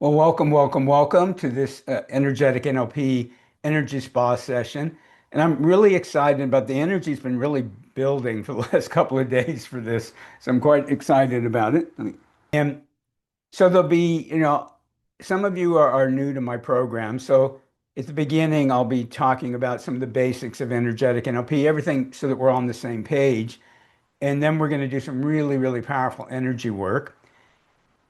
Well, welcome, welcome, welcome to this energetic NLP energy spa session. And I'm really excited about the energy's been really building for the last couple of days for this. So I'm quite excited about it. And so there'll be, some of you are new to my program. So at the beginning, I'll be talking about some of the basics of energetic NLP, everything so that we're on the same page. And then we're going to do some really, really powerful energy work.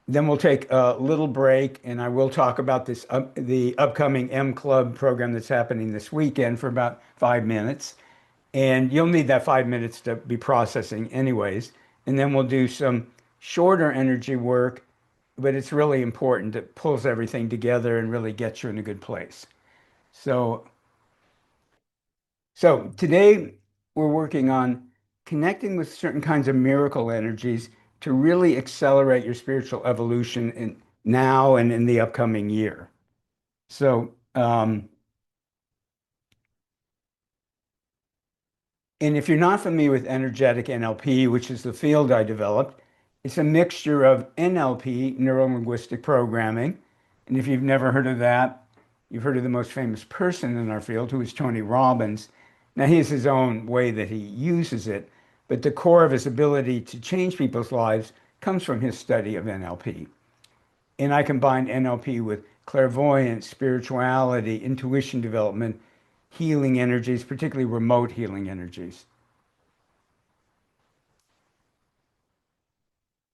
Then we'll take a little break, and I will talk about the upcoming M Club program that's happening this weekend for about 5 minutes. And you'll need that 5 minutes to be processing anyways. And then we'll do some shorter energy work, but it's really important. It pulls everything together and really gets you in a good place. So, so today we're working on connecting with certain kinds of miracle energies to really accelerate your spiritual evolution in now and in the upcoming year. So, and if you're not familiar with energetic NLP, which is the field I developed, it's a mixture of NLP, neuro-linguistic programming. And if you've never heard of that, you've heard of the most famous person in our field, who is Tony Robbins. Now, he has his own way that he uses it, but the core of his ability to change people's lives comes from his study of NLP. And I combine NLP with clairvoyance, spirituality, intuition development, healing energies, particularly remote healing energies.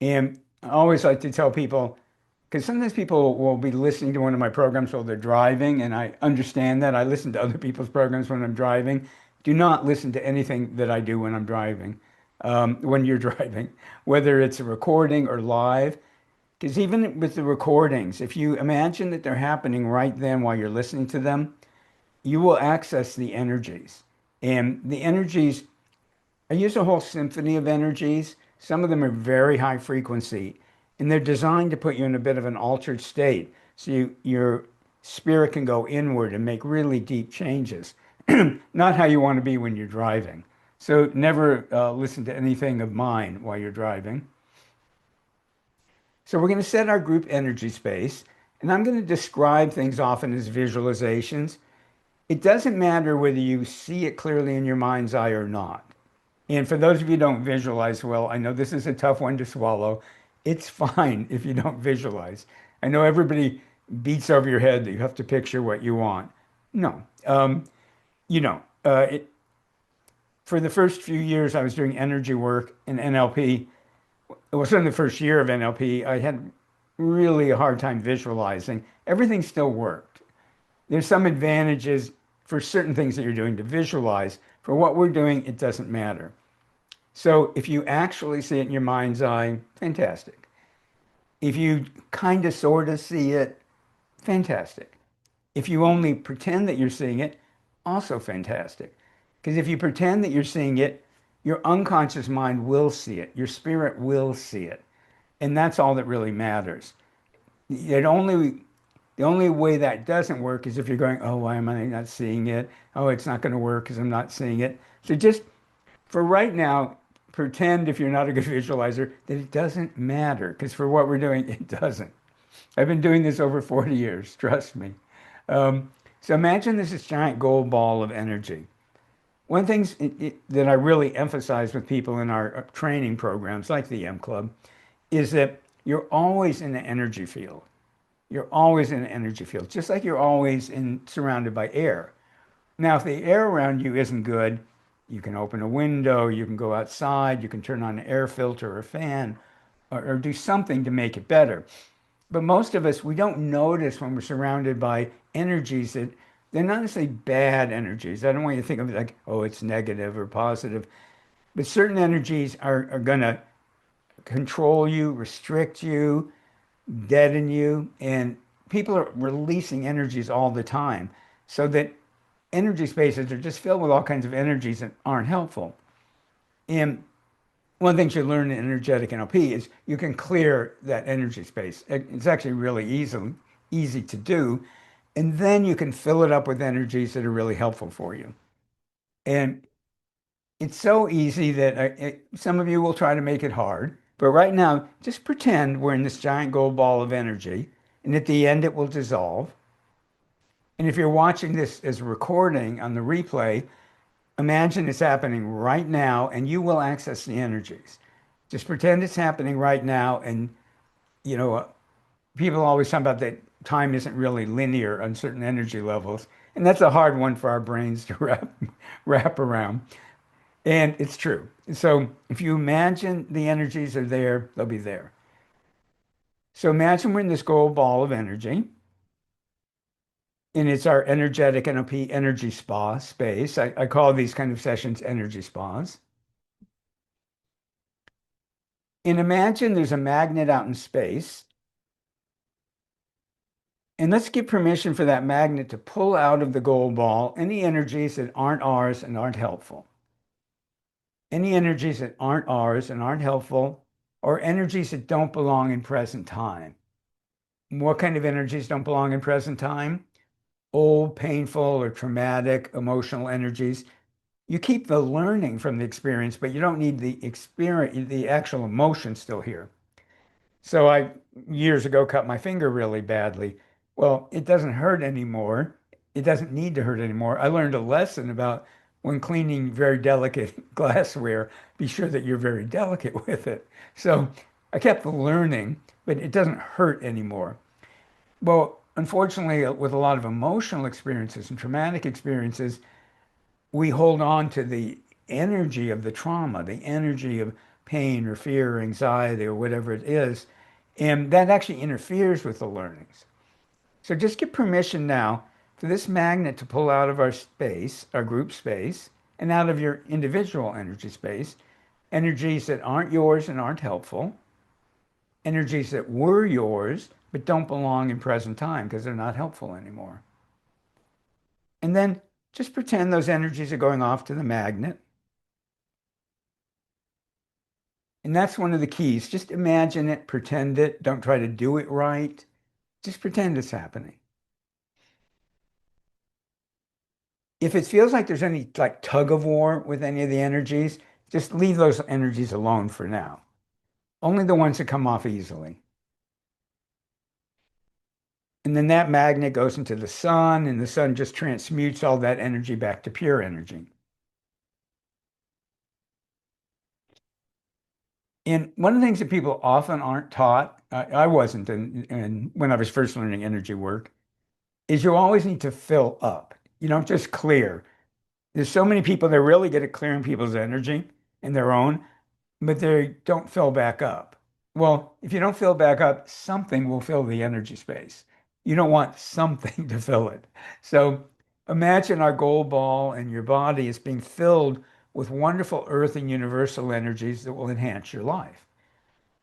And I always like to tell people, because sometimes people will be listening to one of my programs while they're driving, and I understand that. I listen to other people's programs when I'm driving. Do not listen to anything that I do when I'm driving, when you're driving, whether it's a recording or live. Because even with the recordings, if you imagine that they're happening right then while you're listening to them, you will access the energies. And the energies, I use a whole symphony of energies. Some of them are very high frequency, and they're designed to put you in a bit of an altered state. So your spirit can go inward and make really deep changes. Not how you want to be when you're driving. So never listen to anything of mine while you're driving. So we're going to set our group energy space, and I'm going to describe things often as visualizations. It doesn't matter whether you see it clearly in your mind's eye or not. And for those of you who don't visualize well, I know this is a tough one to swallow. It's fine if you don't visualize. I know everybody beats over your head that you have to picture what you want. No, you know, for the first few years I was doing energy work in NLP. It was in the first year of NLP. I had really a hard time visualizing. Everything still worked. There's some advantages for certain things that you're doing to visualize. For what we're doing, it doesn't matter. So if you actually see it in your mind's eye, fantastic. If you kind of sort of see it, fantastic. If you only pretend that you're seeing it, also fantastic. Because if you pretend that you're seeing it, your unconscious mind will see it. Your spirit will see it. And that's all that really matters. It only The only way that doesn't work is if you're going, oh, why am I not seeing it? Oh, it's not going to work because I'm not seeing it. So just for right now, pretend if you're not a good visualizer that it doesn't matter because for what we're doing, it doesn't. I've been doing this over 40 years, trust me. So imagine this giant gold ball of energy. One thing that I really emphasize with people in our training programs, like the M Club, is that you're always in the energy field. You're always in an energy field, just like you're always surrounded by air. Now, if the air around you isn't good, you can open a window, you can go outside, you can turn on an air filter or a fan, or do something to make it better. But most of us, we don't notice when we're surrounded by energies that they're not necessarily bad energies. I don't want you to think of it like, oh, it's negative or positive. But certain energies are going to control you, restrict you, deaden you, and people are releasing energies all the time. So that energy spaces are just filled with all kinds of energies that aren't helpful. And one of the things you learn in energetic NLP is you can clear that energy space. It's actually really easy to do. And then you can fill it up with energies that are really helpful for you. And it's so easy that some of you will try to make it hard. But right now, just pretend we're in this giant gold ball of energy. and at the end it will dissolve. And if you're watching this as a recording on the replay, imagine it's happening right now and you will access the energies. Just pretend it's happening right now. And, you know, people always talk about that time isn't really linear on certain energy levels. And that's a hard one for our brains to wrap around. And it's true. So if you imagine the energies are there, they'll be there. So imagine we're in this gold ball of energy, and it's our energetic NLP energy spa space. I call these kind of sessions energy spas. And imagine there's a magnet out in space. And let's give permission for that magnet to pull out of the gold ball any energies that aren't ours and aren't helpful. Any energies that aren't ours and aren't helpful, or energies that don't belong in present time. What kind of energies don't belong in present time? Old, painful, or traumatic emotional energies. You keep the learning from the experience, but you don't need the experience, the actual emotion still here. So I years ago cut my finger really badly. Well, it doesn't hurt anymore. It doesn't need to hurt anymore. I learned a lesson about when cleaning very delicate glassware, be sure that you're very delicate with it. So I kept the learning, but it doesn't hurt anymore. Well, unfortunately, with a lot of emotional experiences and traumatic experiences, we hold on to the energy of the trauma, the energy of pain or fear or anxiety or whatever it is. And that actually interferes with the learnings. So just give permission now for this magnet to pull out of our space, our group space, and out of your individual energy space, energies that aren't yours and aren't helpful, energies that were yours but don't belong in present time because they're not helpful anymore. And then just pretend those energies are going off to the magnet. And that's one of the keys. Just imagine it, pretend it. Don't try to do it right. Just pretend it's happening. If it feels like there's any like tug of war with any of the energies, just leave those energies alone for now. Only the ones that come off easily. And then that magnet goes into the sun, and the sun just transmutes all that energy back to pure energy. And one of the things that people often aren't taught, I wasn't, and when I was first learning energy work, is you always need to fill up. You don't just clear. There's so many people that are really good at clearing people's energy in their own, but they don't fill back up. Well, if you don't fill back up, something will fill the energy space. You don't want something to fill it. So imagine our gold ball and your body is being filled with wonderful earth and universal energies that will enhance your life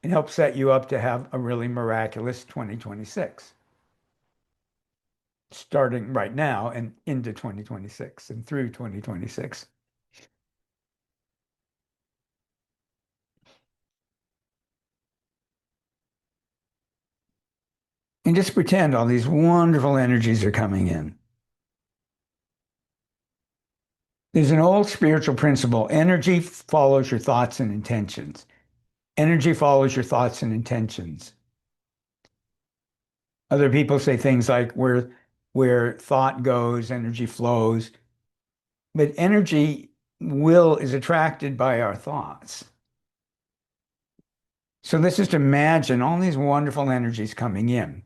and help set you up to have a really miraculous 2026, starting right now and into 2026 and through 2026. And just pretend all these wonderful energies are coming in. There's an old spiritual principle. Energy follows your thoughts and intentions. Energy follows your thoughts and intentions. Other people say things like where thought goes, energy flows. But energy will is attracted by our thoughts. So let's just imagine all these wonderful energies coming in.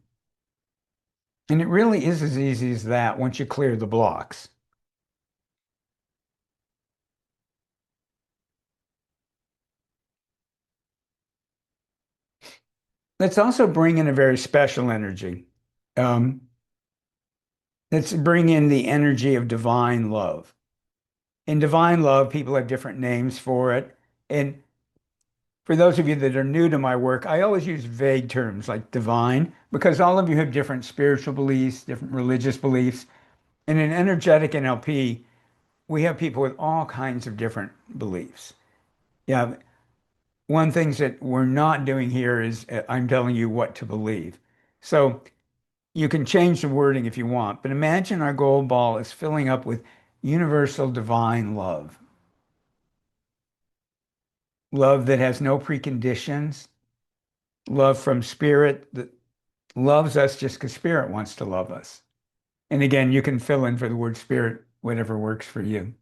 And it really is as easy as that once you clear the blocks. Let's also bring in a very special energy. Um, let's bring in the energy of divine love. In divine love, people have different names for it. And for those of you that are new to my work, I always use vague terms like divine because all of you have different spiritual beliefs, different religious beliefs. And in energetic NLP, we have people with all kinds of different beliefs. Yeah, one thing that we're not doing here is I'm telling you what to believe. So you can change the wording if you want, but imagine our gold ball is filling up with universal divine love. Love that has no preconditions, love from spirit, loves us just because spirit wants to love us. And again, you can fill in for the word spirit, whatever works for you.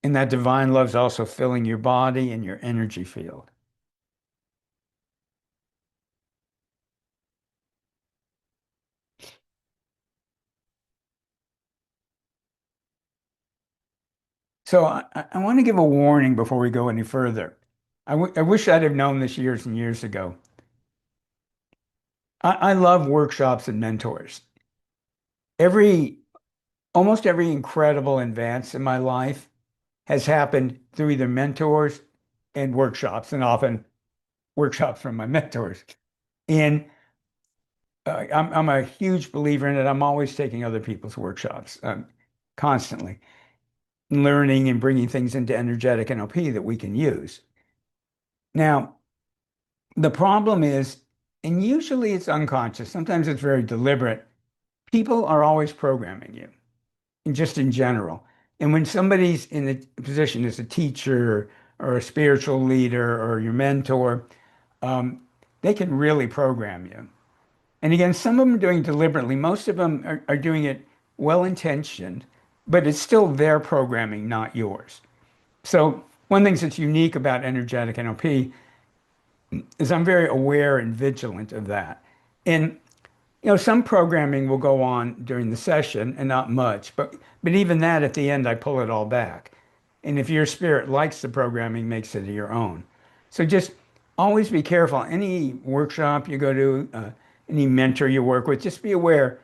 And that divine love's also filling your body and your energy field. So I want to give a warning before we go any further. I wish I'd have known this years and years ago. I love workshops and mentors. Every, almost every incredible advance in my life has happened through either mentors and workshops, and often workshops from my mentors. And I'm a huge believer in it. I'm always taking other people's workshops, constantly learning and bringing things into energetic NLP that we can use. Now, the problem is, and usually it's unconscious, sometimes it's very deliberate. People are always programming you, and just in general. And when somebody's in a position as a teacher or a spiritual leader or your mentor, um, they can really program you. And again, some of them are doing it deliberately. Most of them are doing it well-intentioned, but it's still their programming, not yours. So one thing that's unique about energetic NLP is I'm very aware and vigilant of that. And some programming will go on during the session and not much, but even that at the end, I pull it all back. And if your spirit likes the programming, makes it your own. So just always be careful. Any workshop you go to, any mentor you work with, just be aware,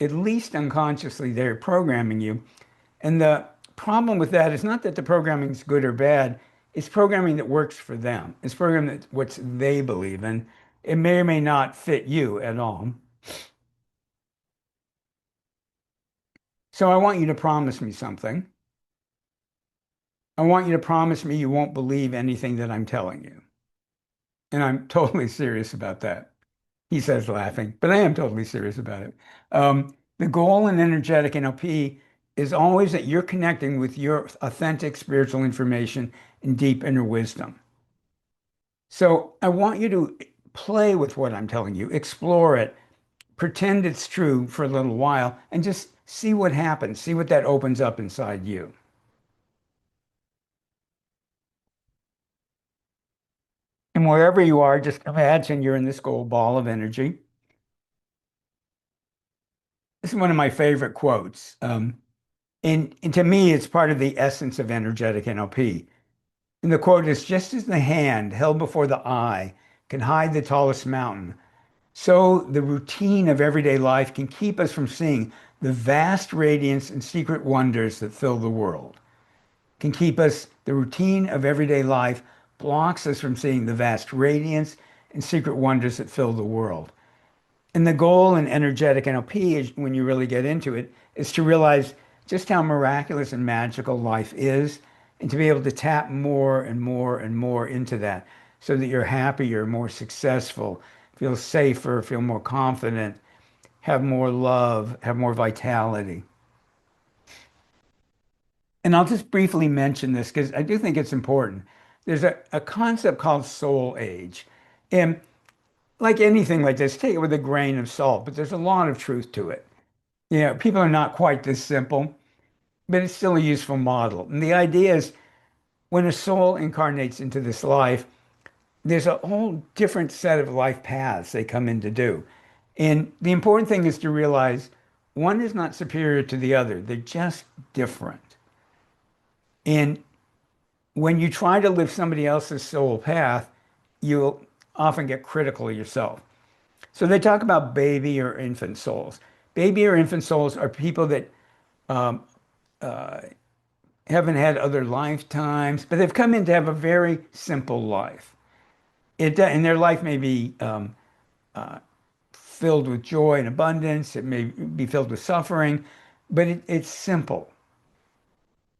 at least unconsciously, they're programming you. And the problem with that is not that the programming is good or bad. It's programming that works for them. It's programming that what they believe in. It may or may not fit you at all. So I want you to promise me something. I want you to promise me you won't believe anything that I'm telling you. And I'm totally serious about that. He says, laughing, but I am totally serious about it. The goal in energetic NLP is always that you're connecting with your authentic spiritual information and deep inner wisdom. So I want you to play with what I'm telling you, explore it, pretend it's true for a little while, and just see what happens, see what that opens up inside you. And wherever you are, just imagine you're in this gold ball of energy. This is one of my favorite quotes. And to me, it's part of the essence of energetic NLP. And the quote is, just as the hand held before the eye can hide the tallest mountain, so the routine of everyday life can keep us from seeing the vast radiance and secret wonders that fill the world. Can keep us, the routine of everyday life blocks us from seeing the vast radiance and secret wonders that fill the world. And the goal in energetic NLP is, when you really get into it, is to realize just how miraculous and magical life is, and to be able to tap more and more and more into that so that you're happier, more successful, feel safer, feel more confident, have more love, have more vitality. And I'll just briefly mention this because I do think it's important. There's a concept called soul age. And like anything like this, take it with a grain of salt, but there's a lot of truth to it. People are not quite this simple, but it's still a useful model. And the idea is when a soul incarnates into this life, there's a whole different set of life paths they come in to do. And the important thing is to realize one is not superior to the other, they're just different. And when you try to live somebody else's soul path, you'll often get critical of yourself. So they talk about baby or infant souls. Baby or infant souls are people that um, uh, haven't had other lifetimes, but they've come in to have a very simple life. And their life may be uh, filled with joy and abundance. It may be filled with suffering, but it's simple.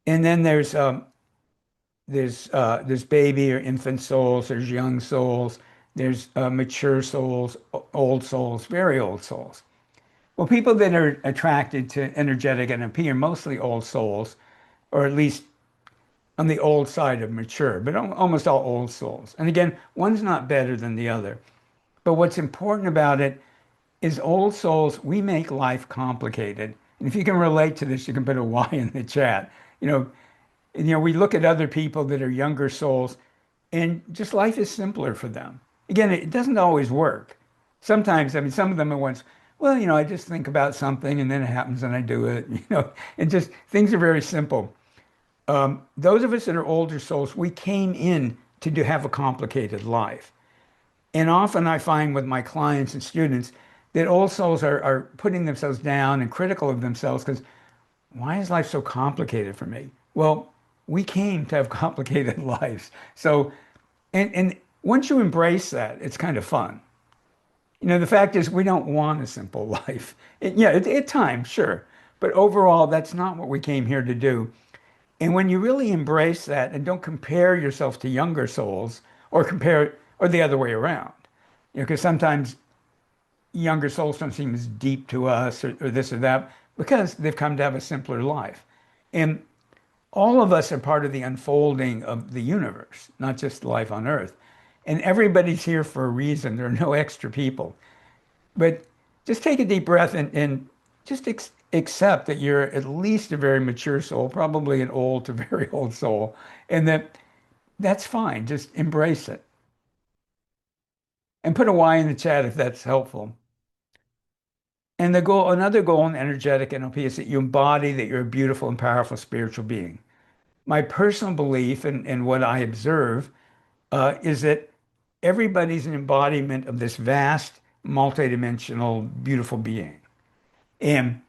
And then there's baby or infant souls. There's young souls. There's mature souls, old souls, very old souls. Well, people that are attracted to energetic NLP are mostly old souls, or at least on the old side of mature, but almost all old souls. And again, one's not better than the other. But what's important about it is old souls, we make life complicated. And if you can relate to this, you can put a Y in the chat. You know, we look at other people that are younger souls, and just life is simpler for them. Again, it doesn't always work. Sometimes, I mean, some of them are ones, well, I just think about something and then it happens and I do it, and just things are very simple. Those of us that are older souls, we came in to do have a complicated life. And often I find with my clients and students that old souls are putting themselves down and critical of themselves because why is life so complicated for me? Well, we came to have complicated lives. So, and once you embrace that, it's kind of fun. The fact is we don't want a simple life. Yeah, at times, sure. But overall, that's not what we came here to do. And when you really embrace that and don't compare yourself to younger souls or the other way around, because sometimes younger souls don't seem as deep to us or this or that because they've come to have a simpler life. And all of us are part of the unfolding of the universe, not just life on Earth. And everybody's here for a reason. There are no extra people. But just take a deep breath and just accept that you're at least a very mature soul, probably an old to very old soul, and that's fine. Just embrace it. And put a Y in the chat if that's helpful. And another goal in energetic NLP is that you embody that you're a beautiful and powerful spiritual being. My personal belief and what I observe is that everybody's an embodiment of this vast, multidimensional, beautiful being. And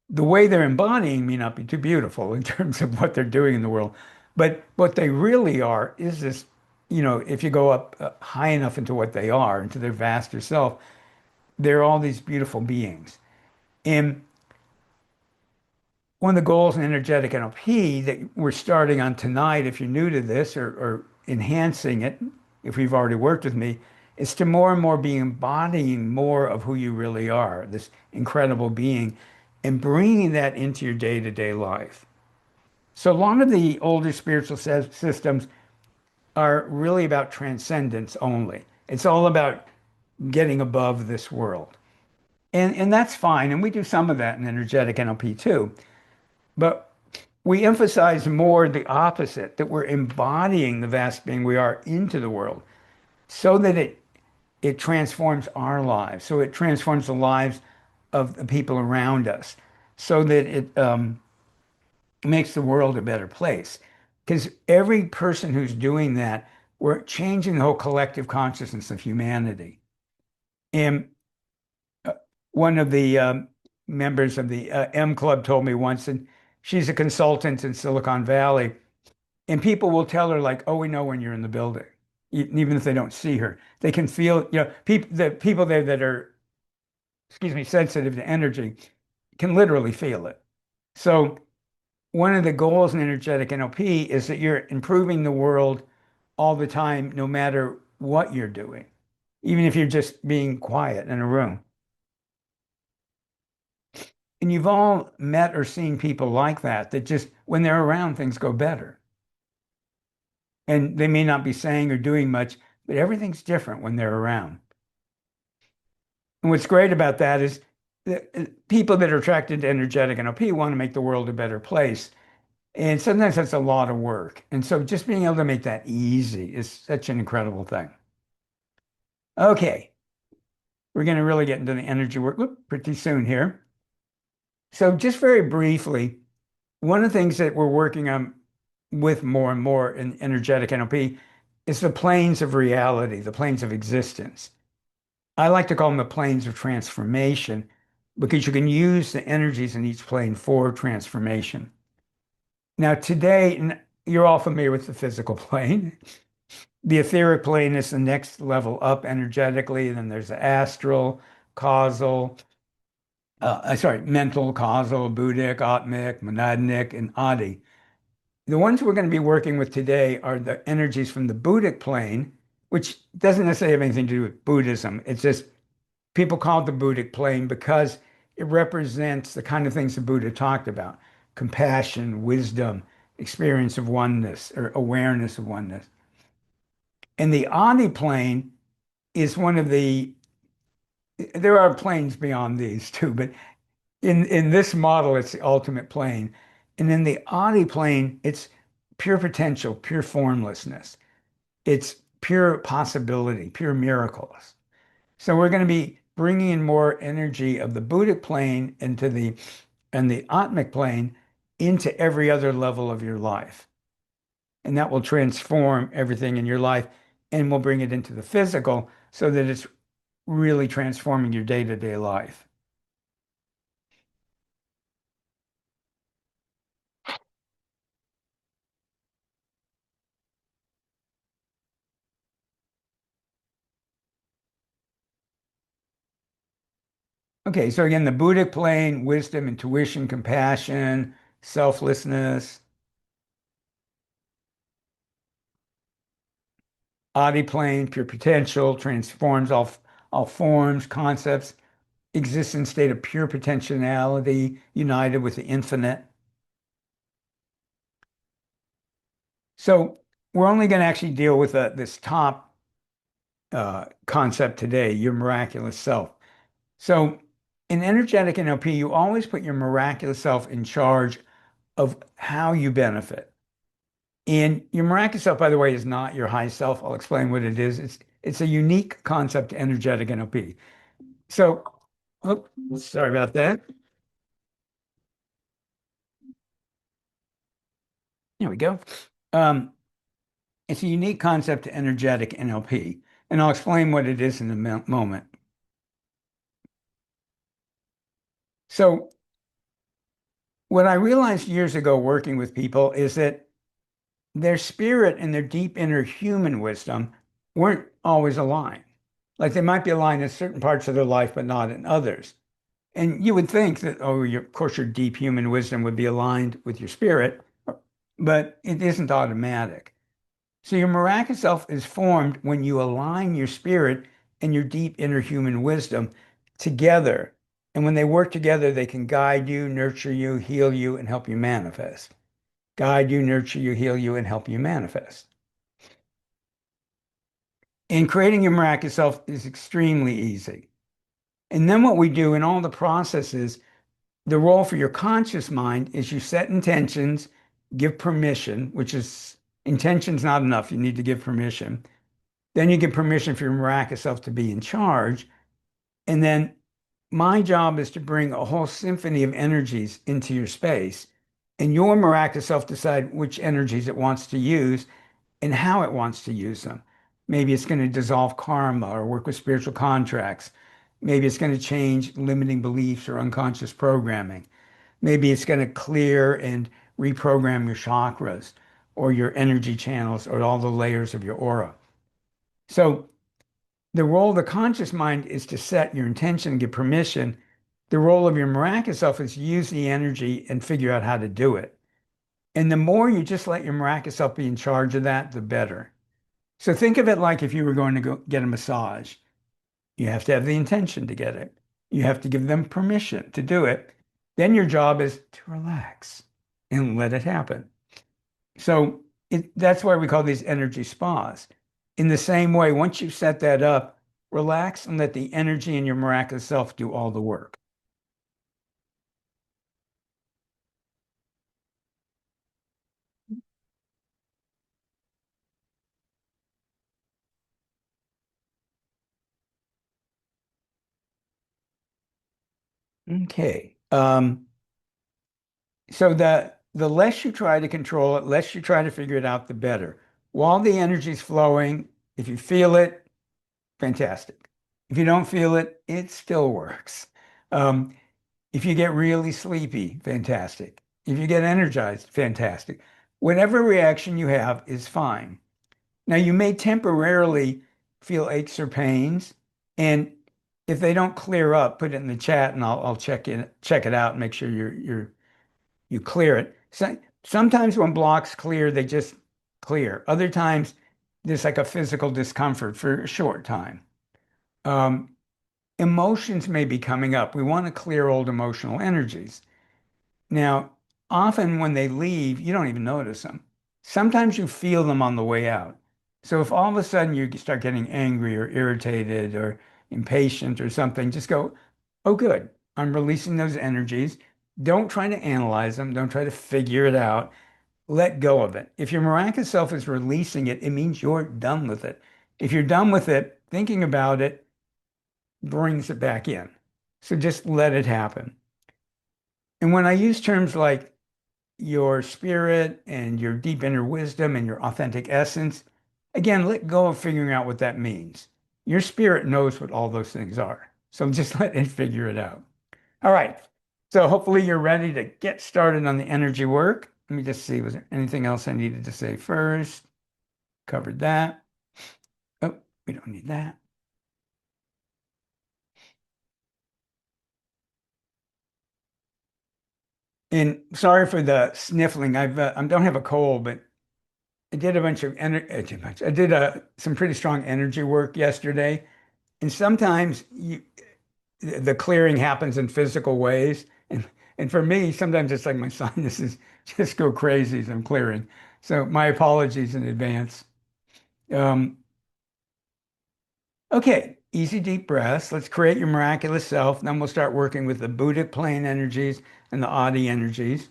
the way they're embodying may not be too beautiful in terms of what they're doing in the world, but what they really are is this, if you go up high enough into what they are, into their vaster self, they're all these beautiful beings. And one of the goals in energetic NLP that we're starting on tonight, if you're new to this or enhancing it, if you've already worked with me, is to more and more be embodying more of who you really are, this incredible being, and bringing that into your day-to-day life. So a lot of the older spiritual systems are really about transcendence only. It's all about getting above this world. And that's fine. And we do some of that in energetic NLP too. But we emphasize more the opposite, that we're embodying the vast being we are into the world so that it transforms our lives. So it transforms the lives of the people around us so that it makes the world a better place. Because every person who's doing that, we're changing the whole collective consciousness of humanity. And one of the members of the M Club told me once, and she's a consultant in Silicon Valley, and people will tell her like, "Oh, we know when you're in the building," even if they don't see her. They can feel, the people there that are, excuse me, sensitive to energy can literally feel it. So one of the goals in energetic NLP is that you're improving the world all the time, no matter what you're doing, even if you're just being quiet in a room. And you've all met or seen people like that just when they're around, things go better. And they may not be saying or doing much, but everything's different when they're around. And what's great about that is that people that are attracted to energetic NLP want to make the world a better place. And sometimes that's a lot of work. And so just being able to make that easy is such an incredible thing. Okay, we're going to really get into the energy work pretty soon here. So just very briefly, one of the things that we're working on with more and more in energetic NLP is the planes of reality, the planes of existence. I like to call them the planes of transformation because you can use the energies in each plane for transformation. Now, today, you're all familiar with the physical plane. The etheric plane is the next level up energetically. Then there's the astral, causal, mental, causal, buddhic, atmic, monadic, and adi. The ones we're going to be working with today are the energies from the Buddhic plane, which doesn't necessarily have anything to do with Buddhism. It's just people call it the Buddhic plane because it represents the kind of things the Buddha talked about: compassion, wisdom, experience of oneness or awareness of oneness. And the Adi plane is one of the, there are planes beyond these too, but in this model, it's the ultimate plane. And in the Adi plane, it's pure potential, pure formlessness. It's pure possibility, pure miracles. So we're going to be bringing in more energy of the Buddhic plane into the and the Atmic plane into every other level of your life. And that will transform everything in your life and will bring it into the physical so that it's really transforming your day-to-day life. Okay, so again, the Buddhic plane, wisdom, intuition, compassion, selflessness. Adi plane, pure potential, transforms all forms, concepts, exists in state of pure potentiality, united with the infinite. So we're only going to actually deal with this top concept today, your miraculous self. So in energetic NLP, you always put your miraculous self in charge of how you benefit. And your miraculous self, by the way, is not your high self. I'll explain what it is. It's a unique concept to energetic NLP. So, oh, sorry about that. There we go. Um, it's a unique concept to energetic NLP, and I'll explain what it is in a moment. So, what I realized years ago working with people is that their spirit and their deep inner human wisdom weren't always aligned. Like they might be aligned in certain parts of their life, but not in others. And you would think that, oh, of course, your deep human wisdom would be aligned with your spirit, but it isn't automatic. So your miraculous self is formed when you align your spirit and your deep inner human wisdom together. And when they work together, they can guide you, nurture you, heal you, and help you manifest. Guide you, nurture you, heal you, and help you manifest. And creating your miraculous self is extremely easy. And then what we do in all the processes, the role for your conscious mind is you set intentions, give permission, which is intention's not enough. You need to give permission. Then you give permission for your miraculous self to be in charge. And then my job is to bring a whole symphony of energies into your space. And your miraculous self decide which energies it wants to use and how it wants to use them. Maybe it's going to dissolve karma or work with spiritual contracts. Maybe it's going to change limiting beliefs or unconscious programming. Maybe it's going to clear and reprogram your chakras or your energy channels or all the layers of your aura. So the role of the conscious mind is to set your intention, give permission. The role of your miraculous self is to use the energy and figure out how to do it. And the more you just let your miraculous self be in charge of that, the better. So think of it like if you were going to go get a massage. You have to have the intention to get it. You have to give them permission to do it. Then your job is to relax and let it happen. So that's why we call these energy spas. In the same way, once you set that up, relax and let the energy in your miraculous self do all the work. Okay. So the less you try to control it, less you try to figure it out, the better. While the energy's flowing, if you feel it, fantastic. If you don't feel it, it still works. Um, if you get really sleepy, fantastic. If you get energized, fantastic. Whatever reaction you have is fine. Now, you may temporarily feel aches or pains, and if they don't clear up, put it in the chat, and I'll check it out and make sure you clear it. So, sometimes when blocks clear, they just clear. Other times, there's like a physical discomfort for a short time. Um, Emotions may be coming up. We want to clear old emotional energies. Now, often when they leave, you don't even notice them. Sometimes you feel them on the way out. So if all of a sudden you start getting angry or irritated or impatient or something, just go, oh, good. I'm releasing those energies. Don't try to analyze them. Don't try to figure it out. Let go of it. If your miraculous self is releasing it, it means you're done with it. If you're done with it, thinking about it brings it back in. So just let it happen. And when I use terms like your spirit and your deep inner wisdom and your authentic essence, again, let go of figuring out what that means. Your spirit knows what all those things are. So just let it figure it out. All right. So hopefully you're ready to get started on the energy work. Let me just see, was there anything else I needed to say first? Covered that. Oh, we don't need that. And sorry for the sniffling. I don't have a cold, but I did a bunch of I did some pretty strong energy work yesterday. And sometimes the clearing happens in physical ways. And for me, sometimes it's like my sinuses just go crazy as I'm clearing. So my apologies in advance. Um, okay, easy deep breaths. Let's create your miraculous self. Then we'll start working with the Buddhic plane energies and the Adi energies.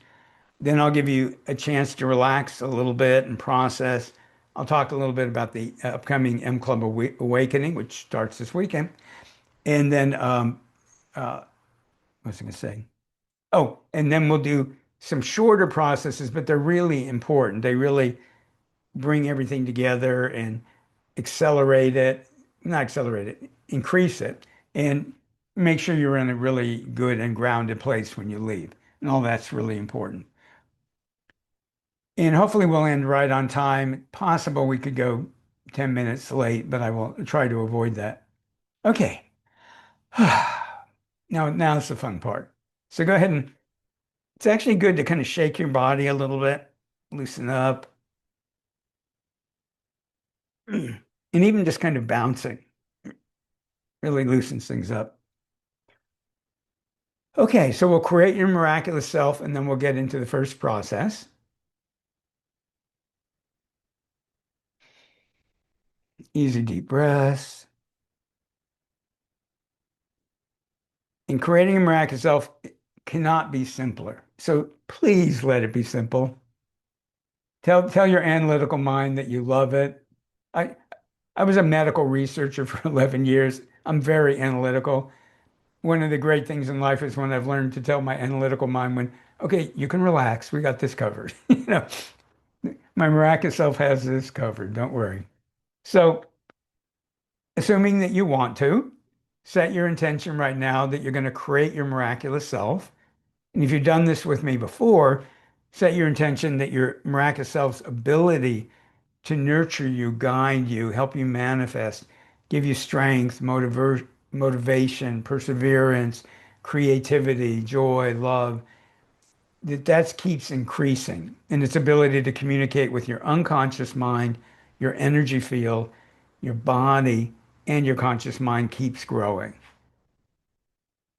Then I'll give you a chance to relax a little bit and process. I'll talk a little bit about the upcoming M Club Awakening, which starts this weekend. And then, uh, what was I going to say? Oh, and then we'll do some shorter processes, but they're really important. They really bring everything together and accelerate it, not accelerate it, increase it, and make sure you're in a really good and grounded place when you leave. And all that's really important. And hopefully we'll end right on time. Possible we could go 10 minutes late, but I will try to avoid that. Okay. Now it's the fun part. So go ahead and it's actually good to kind of shake your body a little bit, loosen up, and even just kind of bouncing really loosens things up. Okay, so we'll create your miraculous self and then we'll get into the first process. Easy deep breaths. And creating a miraculous self cannot be simpler. So please let it be simple. Tell your analytical mind that you love it. I I was a medical researcher for 11 years. I'm very analytical. One of the great things in life is when I've learned to tell my analytical mind when, okay, you can relax. We got this covered. You know, my miraculous self has this covered. Don't worry. So, assuming that you want to, set your intention right now that you're going to create your miraculous self. And if you've done this with me before, set your intention that your miraculous self's ability to nurture you, guide you, help you manifest, give you strength, motivation, perseverance, creativity, joy, love, that keeps increasing. And its ability to communicate with your unconscious mind, your energy field, your body, and your conscious mind keeps growing.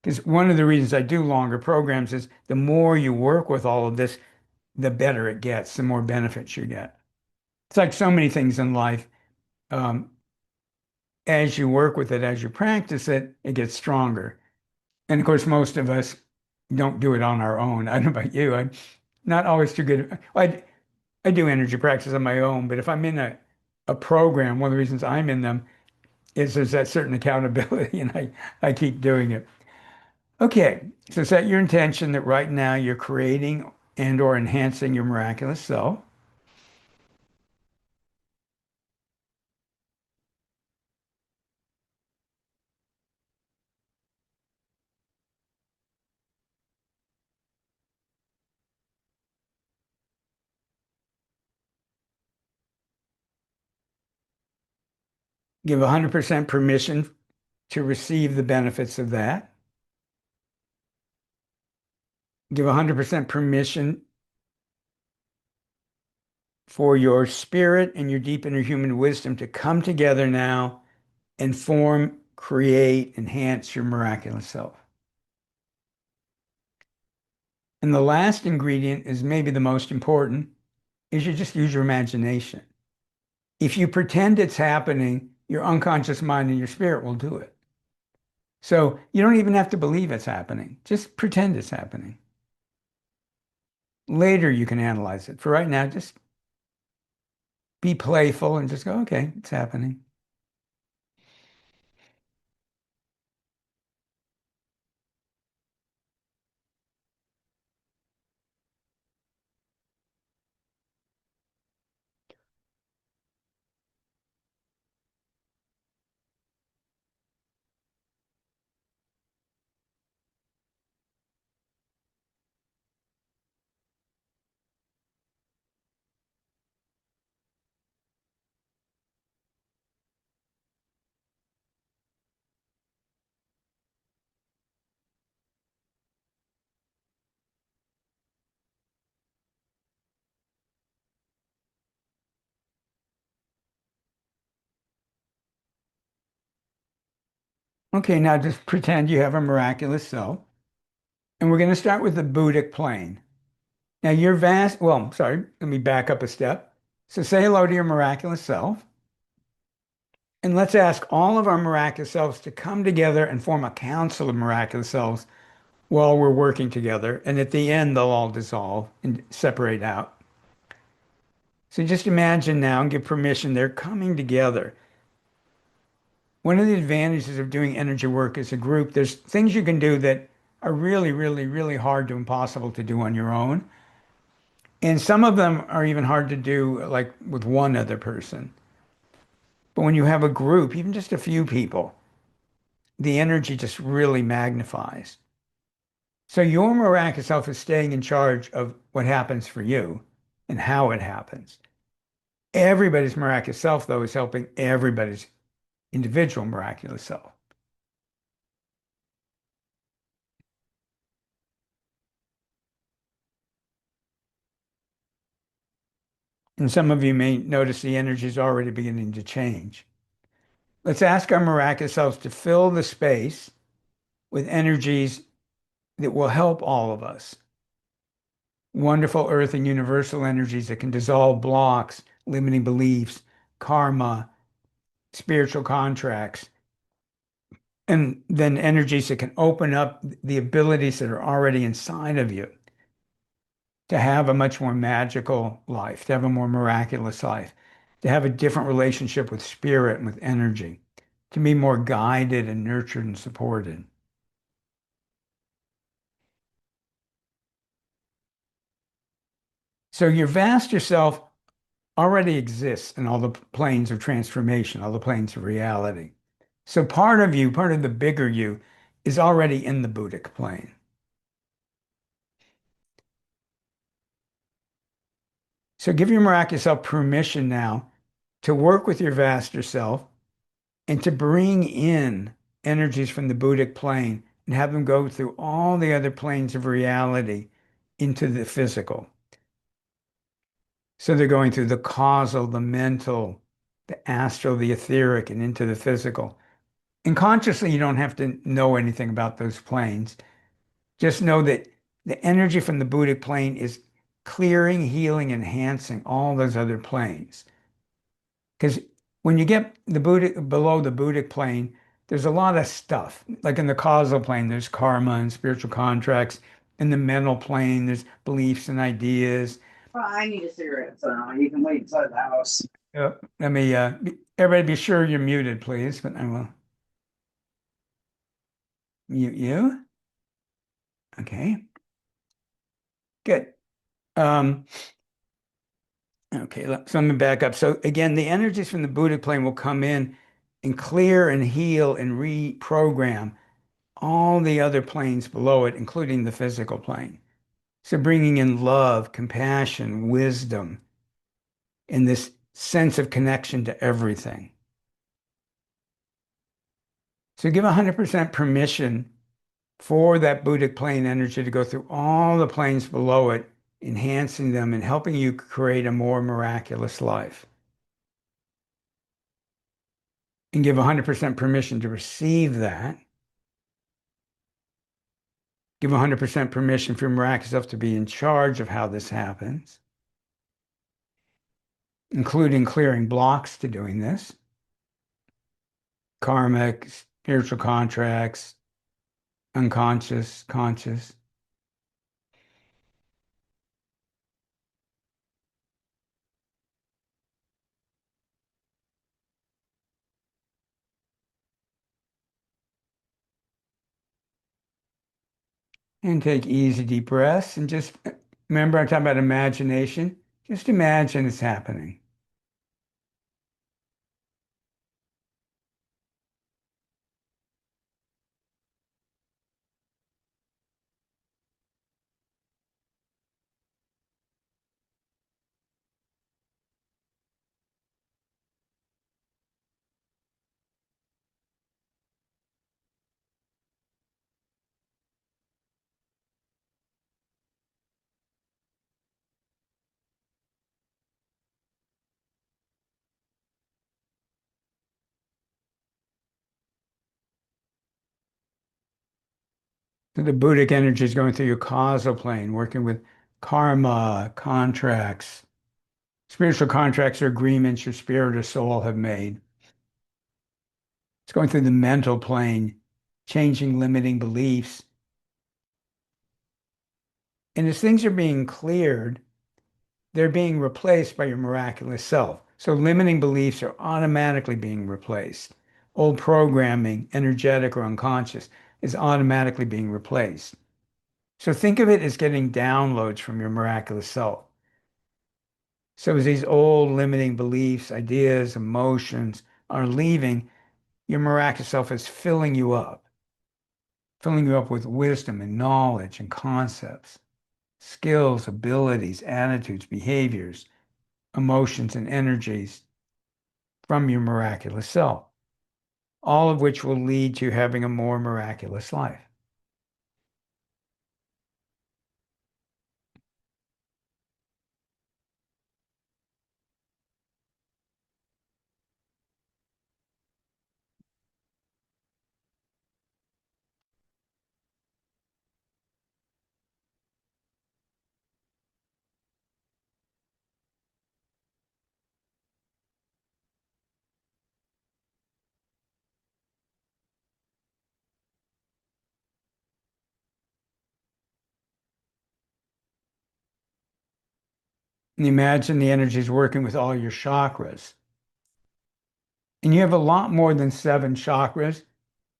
Because one of the reasons I do longer programs is the more you work with all of this, the better it gets, the more benefits you get. It's like so many things in life. Um, as you work with it, as you practice it, it gets stronger. And of course, most of us don't do it on our own. I don't know about you. I'm not always too good. I do energy practice on my own, but if I'm in a program, one of the reasons I'm in them is there's that certain accountability and I keep doing it. Okay, so set your intention that right now you're creating and or enhancing your miraculous self. Give 100% permission to receive the benefits of that. Give 100% permission for your spirit and your deep inner human wisdom to come together now and form, create, enhance your miraculous self. And the last ingredient is maybe the most important, is you just use your imagination. If you pretend it's happening, your unconscious mind and your spirit will do it. So you don't even have to believe it's happening. Just pretend it's happening. Later, you can analyze it. For right now, just be playful and just go, okay, it's happening. Okay, now just pretend you have a miraculous self. And we're going to start with the Buddhic plane. Now, your vast, well, sorry, let me back up a step. So say hello to your miraculous self. And let's ask all of our miraculous selves to come together and form a council of miraculous selves while we're working together. And at the end, they'll all dissolve and separate out. So just imagine now and give permission. They're coming together. One of the advantages of doing energy work as a group, there's things you can do that are really, really, really hard to impossible to do on your own. And some of them are even hard to do like with one other person. But when you have a group, even just a few people, the energy just really magnifies. So your miraculous self is staying in charge of what happens for you and how it happens. Everybody's miraculous self, though, is helping everybody's individual miraculous self. And some of you may notice the energy is already beginning to change. Let's ask our miraculous selves to fill the space with energies that will help all of us. Wonderful earth and universal energies that can dissolve blocks, limiting beliefs, karma, spiritual contracts, and then energies that can open up the abilities that are already inside of you to have a much more magical life, to have a more miraculous life, to have a different relationship with spirit and with energy, to be more guided and nurtured and supported. So your vaster self already exists in all the planes of transformation, all the planes of reality. So part of you, part of the bigger you, is already in the Buddhic plane. So give your miraculous self permission now to work with your vaster self and to bring in energies from the Buddhic plane and have them go through all the other planes of reality into the physical. So they're going through the causal, the mental, the astral, the etheric, and into the physical. And consciously, you don't have to know anything about those planes. Just know that the energy from the Buddhic plane is clearing, healing, enhancing all those other planes. Because when you get the Buddhic below the Buddhic plane, there's a lot of stuff. Like in the causal plane, there's karma and spiritual contracts. In the mental plane, there's beliefs and ideas. Well, I need a cigarette, so you can wait inside the house. Let me, everybody be sure you're muted, please, but I will mute you. Okay, good. Um, okay, so let me back up. So again, the energies from the Buddhic plane will come in and clear and heal and reprogram all the other planes below it, including the physical plane. So bringing in love, compassion, wisdom, and this sense of connection to everything. So give 100% permission for that Buddhic plane energy to go through all the planes below it, enhancing them and helping you create a more miraculous life. And give 100% permission to receive that. Give 100% permission for your miraculous self to be in charge of how this happens, including clearing blocks to doing this, karmic, spiritual contracts, unconscious, conscious. And take easy, deep breaths. And just remember, I'm talking about imagination. Just imagine it's happening. So the Buddhic energy is going through your causal plane, working with karma, contracts, spiritual contracts or agreements your spirit or soul have made. It's going through the mental plane, changing limiting beliefs. And as things are being cleared, they're being replaced by your miraculous self. So limiting beliefs are automatically being replaced. Old programming, energetic or unconscious, is automatically being replaced. So think of it as getting downloads from your miraculous self. So as these old limiting beliefs, ideas, emotions are leaving, your miraculous self is filling you up with wisdom and knowledge and concepts, skills, abilities, attitudes, behaviors, emotions, and energies from your miraculous self, all of which will lead to having a more miraculous life. And imagine the energy is working with all your chakras. And you have a lot more than 7 chakras,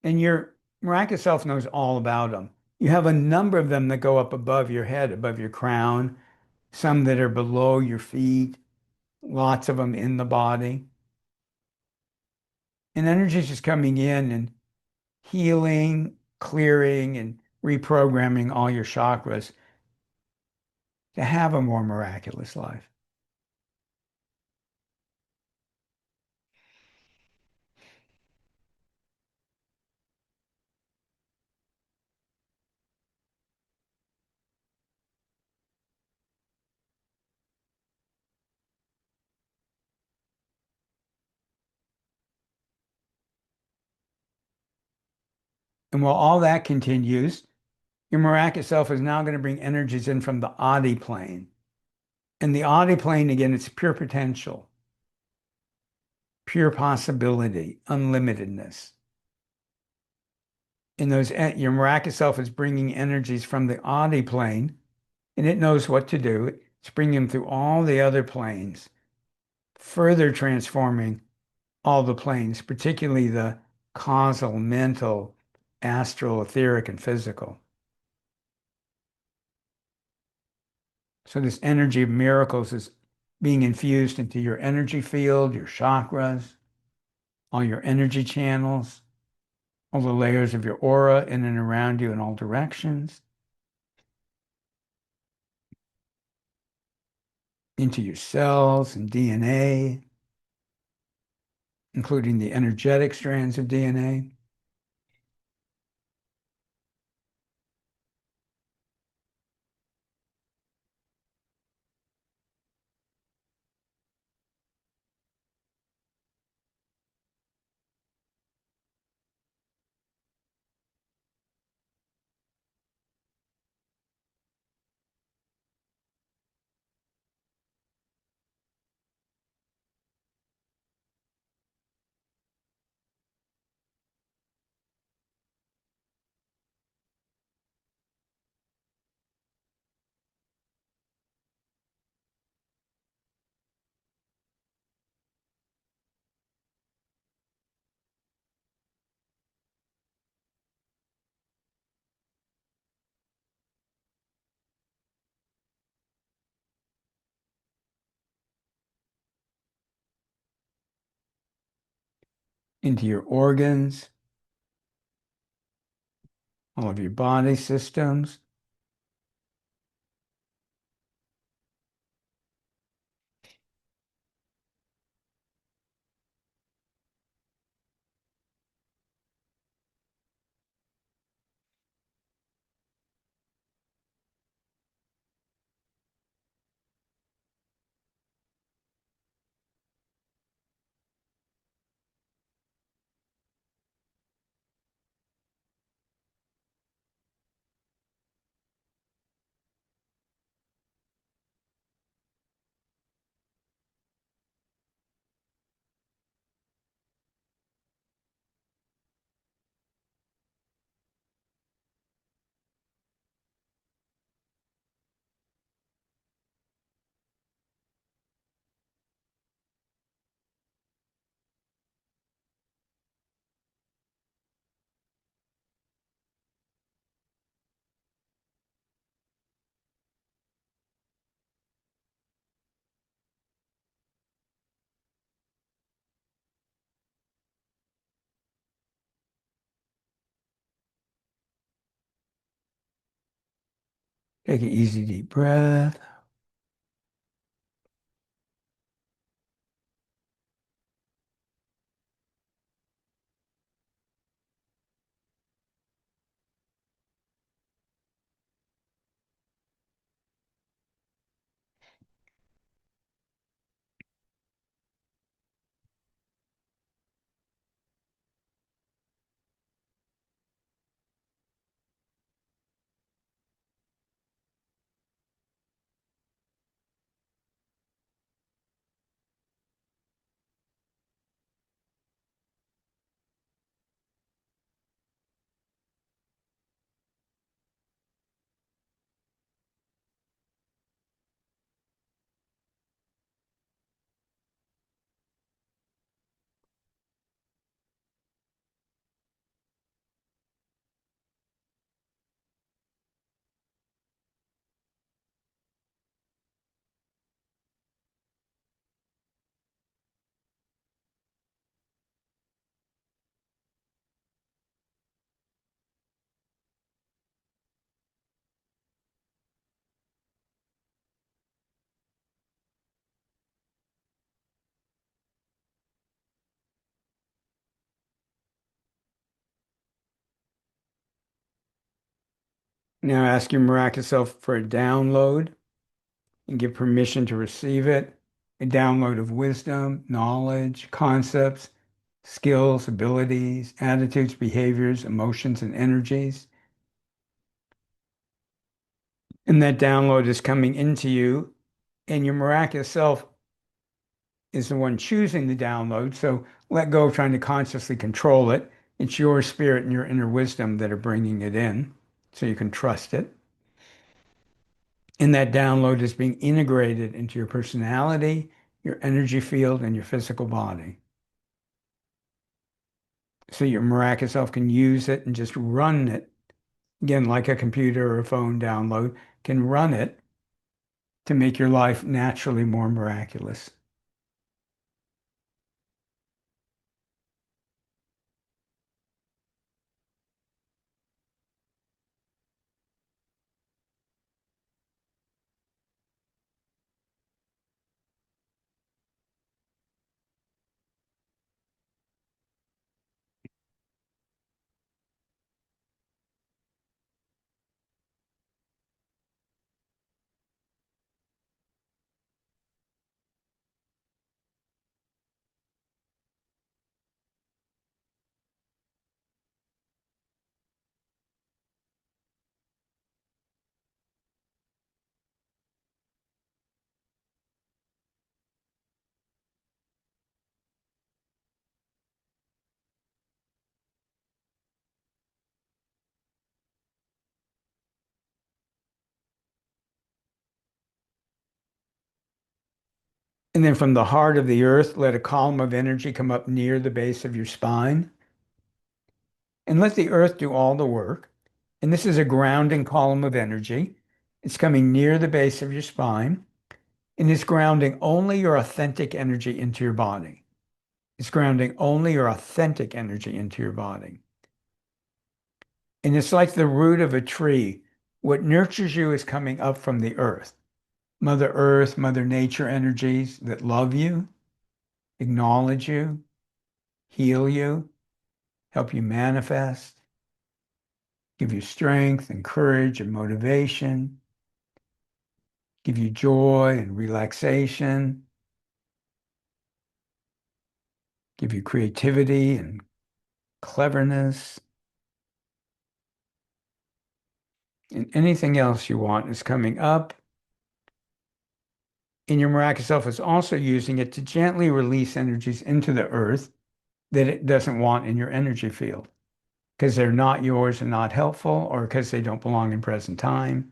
and your miraculous self knows all about them. You have a number of them that go up above your head, above your crown, some that are below your feet, lots of them in the body. And energy is just coming in and healing, clearing, and reprogramming all your chakras to have a more miraculous life. And while all that continues, your miraculous self is now going to bring energies in from the Adi plane. And the Adi plane, again, it's pure potential, pure possibility, unlimitedness. And your miraculous self is bringing energies from the Adi plane, and it knows what to do. It's bringing them through all the other planes, further transforming all the planes, particularly the causal, mental, astral, etheric, and physical. So this energy of miracles is being infused into your energy field, your chakras, all your energy channels, all the layers of your aura in and around you in all directions, into your cells and DNA, including the energetic strands of DNA. into your organs, all of your body systems. Take an easy deep breath. Now ask your miraculous self for a download and give permission to receive it. A download of wisdom, knowledge, concepts, skills, abilities, attitudes, behaviors, emotions, and energies. And that download is coming into you, and your miraculous self is the one choosing the download. So let go of trying to consciously control it. It's your spirit and your inner wisdom that are bringing it in, so you can trust it. And that download is being integrated into your personality, your energy field, and your physical body. So your miraculous self can use it and just run it. Again, like a computer or a phone download, can run it to make your life naturally more miraculous. And then from the heart of the earth, let a column of energy come up near the base of your spine and let the earth do all the work. And this is a grounding column of energy. It's coming near the base of your spine and it's grounding only your authentic energy into your body. It's grounding only your authentic energy into your body. And it's like the root of a tree. What nurtures you is coming up from the earth, Mother Nature energies that love you, acknowledge you, heal you, help you manifest, give you strength and courage and motivation, give you joy and relaxation, give you creativity and cleverness, and anything else you want is coming up. And your miraculous self is also using it to gently release energies into the earth that it doesn't want in your energy field because they're not yours and not helpful, or because they don't belong in present time.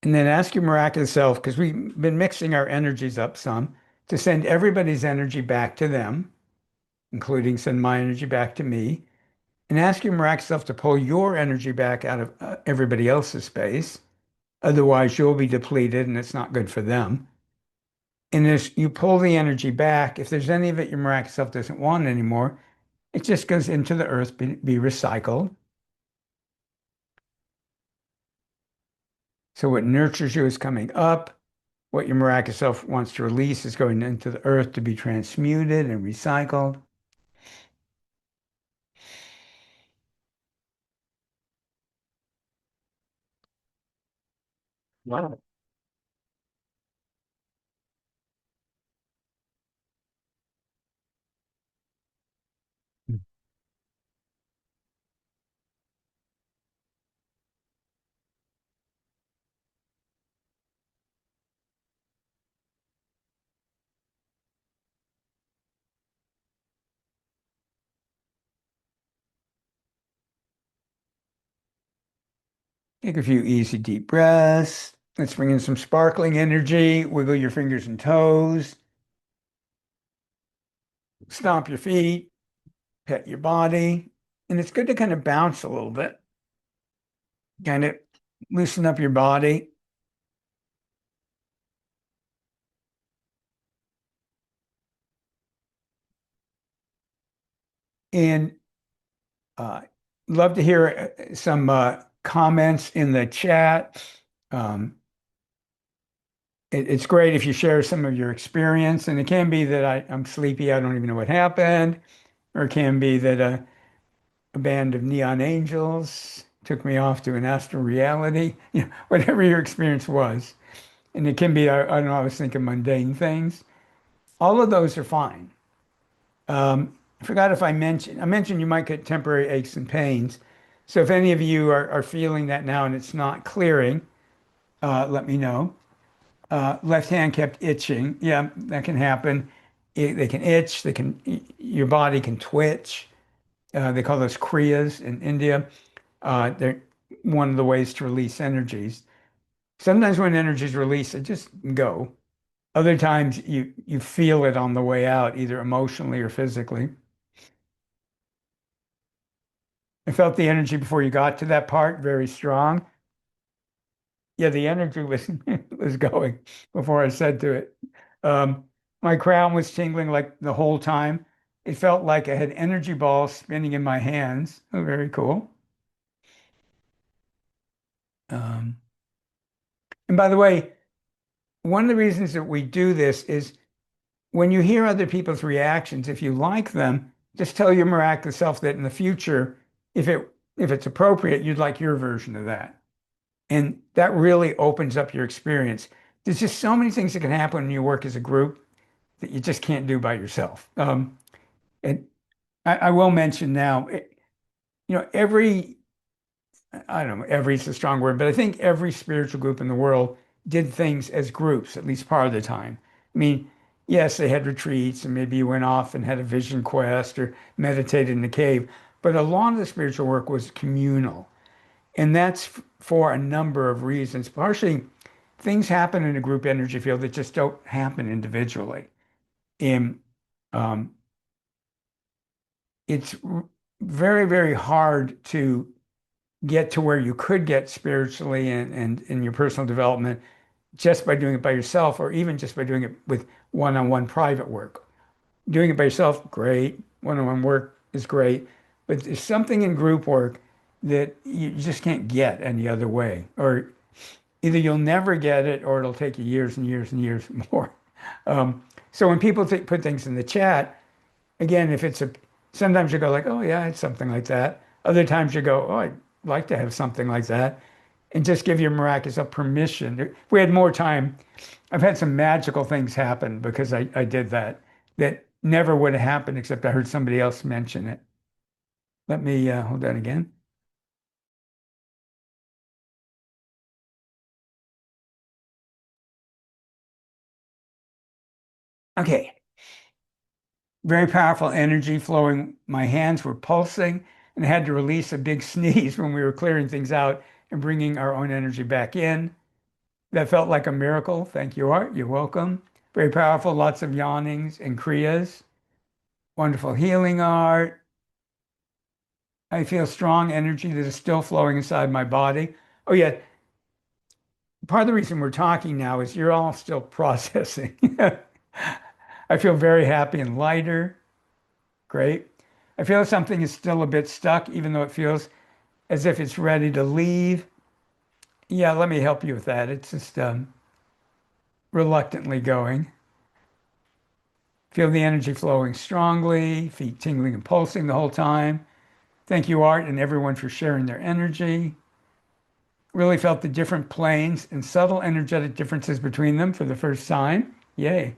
And then ask your miraculous self, because we've been mixing our energies up some, to send everybody's energy back to them, including send my energy back to me. And ask your miraculous self to pull your energy back out of everybody else's space. Otherwise, you'll be depleted and it's not good for them. And as you pull the energy back, if there's any of it your miraculous self doesn't want anymore, it just goes into the earth, be recycled. So what nurtures you is coming up. What your miraculous self wants to release is going into the earth to be transmuted and recycled. Wow. Take a few easy deep breaths. Let's bring in some sparkling energy. Wiggle your fingers and toes. Stomp your feet. Pet your body. And it's good to kind of bounce a little bit. Kind of loosen up your body. And uh, love to hear some comments in the chat. Um, it's great if you share some of your experience, and it can be that I'm sleepy, I don't even know what happened, or it can be that a band of neon angels took me off to an astral reality, whatever your experience was. And it can be, I don't know, I was thinking mundane things. All of those are fine. I forgot if I mentioned you might get temporary aches and pains. So if any of you are feeling that now and it's not clearing, let me know. Left hand kept itching. Yeah, that can happen. They can itch. Your body can twitch. They call those kriyas in India. They're one of the ways to release energies. Sometimes when energies release, they just go. Other times you feel it on the way out, either emotionally or physically. I felt the energy before you got to that part, very strong. Yeah, the energy was was going before I said to it. Um, my crown was tingling like the whole time. It felt like I had energy balls spinning in my hands. Oh, very cool. Um, and by the way, one of the reasons that we do this is when you hear other people's reactions, if you like them, just tell your miraculous self that in the future, if it's appropriate, you'd like your version of that. And that really opens up your experience. There's just so many things that can happen when you work as a group that you just can't do by yourself. And I will mention now, every, I don't know, every is a strong word, but I think every spiritual group in the world did things as groups, at least part of the time. I mean, yes, they had retreats and maybe you went off and had a vision quest or meditated in a cave, but a lot of the spiritual work was communal. And that's for a number of reasons. Partially, things happen in a group energy field that just don't happen individually. And um, it's very, very hard to get to where you could get spiritually and in your personal development just by doing it by yourself, or even just by doing it with one-on-one private work. Doing it by yourself, great. One-on-one work is great. But there's something in group work that you just can't get any other way. Or either you'll never get it or it'll take you years and years and years more. So when people put things in the chat, again, if it's a, sometimes you go like, oh yeah, it's something like that. Other times you go, oh, I'd like to have something like that. And just give your miraculous a permission. If we had more time, I've had some magical things happen because I did that that never would have happened except I heard somebody else mention it. Let me hold that again. Okay. Very powerful energy flowing. My hands were pulsing and I had to release a big sneeze when we were clearing things out and bringing our own energy back in. That felt like a miracle. Thank you, Art. You're welcome. Very powerful. Lots of yawnings and kriyas. Wonderful healing, Art. I feel strong energy that is still flowing inside my body. Oh, yeah. Part of the reason we're talking now is you're all still processing. I feel very happy and lighter. Great. I feel something is still a bit stuck, even though it feels as if it's ready to leave. Yeah, let me help you with that. It's just reluctantly going. Feel the energy flowing strongly, feet tingling and pulsing the whole time. Thank you, Art, and everyone for sharing their energy. Really felt the different planes and subtle energetic differences between them for the first time. Yay.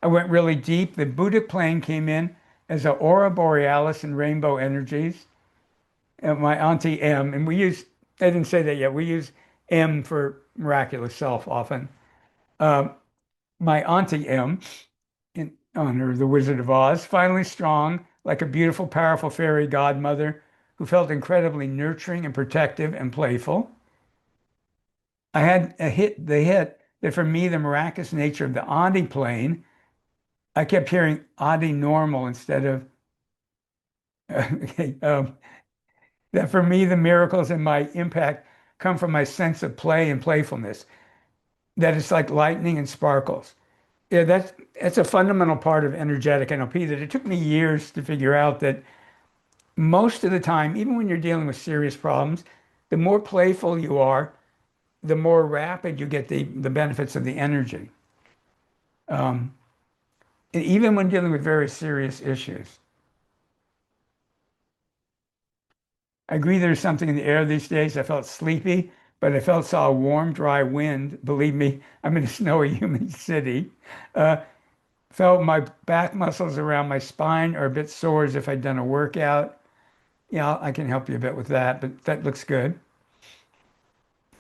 I went really deep. The Buddhic plane came in as a aura borealis and rainbow energies. And my auntie M, and we use, I didn't say that yet, we use M for miraculous self often. Um, my auntie M, in honor of the Wizard of Oz, finally strong, like a beautiful, powerful fairy godmother who felt incredibly nurturing and protective and playful. I had the hit that for me, the miraculous nature of the Adi plane, I kept hearing Adi normal instead of, okay, that for me, the miracles and my impact come from my sense of play and playfulness, that it's like lightning and sparkles. Yeah, that's a fundamental part of energetic NLP that it took me years to figure out that most of the time, even when you're dealing with serious problems, the more playful you are, the more rapid you get the benefits of the energy. Um, Even when dealing with very serious issues. I agree there's something in the air these days. I felt sleepy, but I felt saw a warm, dry wind. Believe me, I'm in a snowy, humid city. Uh, Felt my back muscles around my spine are a bit sore as if I'd done a workout. Yeah, I can help you a bit with that, but that looks good.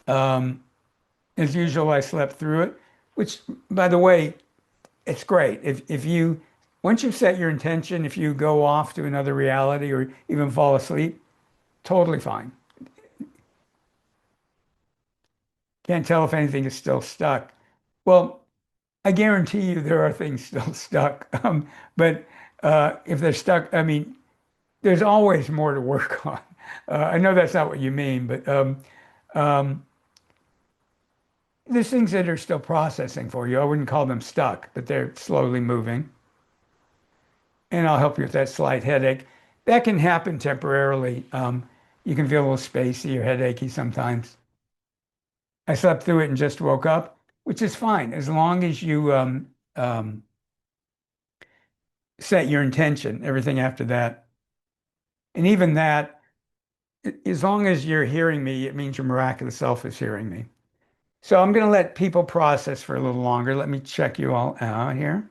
Um, as usual, I slept through it, which, by the way, it's great. If you once you've set your intention, if you go off to another reality or even fall asleep, totally fine. Can't tell if anything is still stuck. Well, I guarantee you there are things still stuck. But if they're stuck, I mean, there's always more to work on. I know that's not what you mean, but um, there's things that are still processing for you. I wouldn't call them stuck, but they're slowly moving. And I'll help you with that slight headache. That can happen temporarily. You can feel a little spacey or headachy sometimes. I slept through it and just woke up, which is fine as long as you set your intention, everything after that. And even that, as long as you're hearing me, it means your miraculous self is hearing me. So I'm going to let people process for a little longer. Let me check you all out here.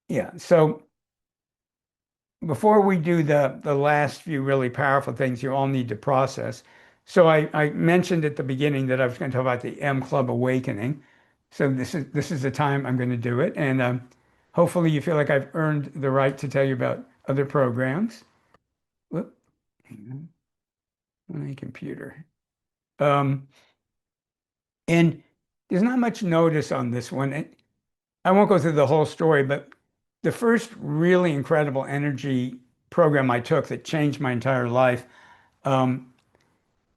Yeah. So before we do the last few really powerful things you all need to process. So I mentioned at the beginning that I was going to talk about the M Club Awakening. So this is the time I'm going to do it. And hopefully you feel like I've earned the right to tell you about other programs. Whoop, hang on my computer. Um, and there's not much notice on this one. I won't go through the whole story, but the first really incredible energy program I took that changed my entire life, um,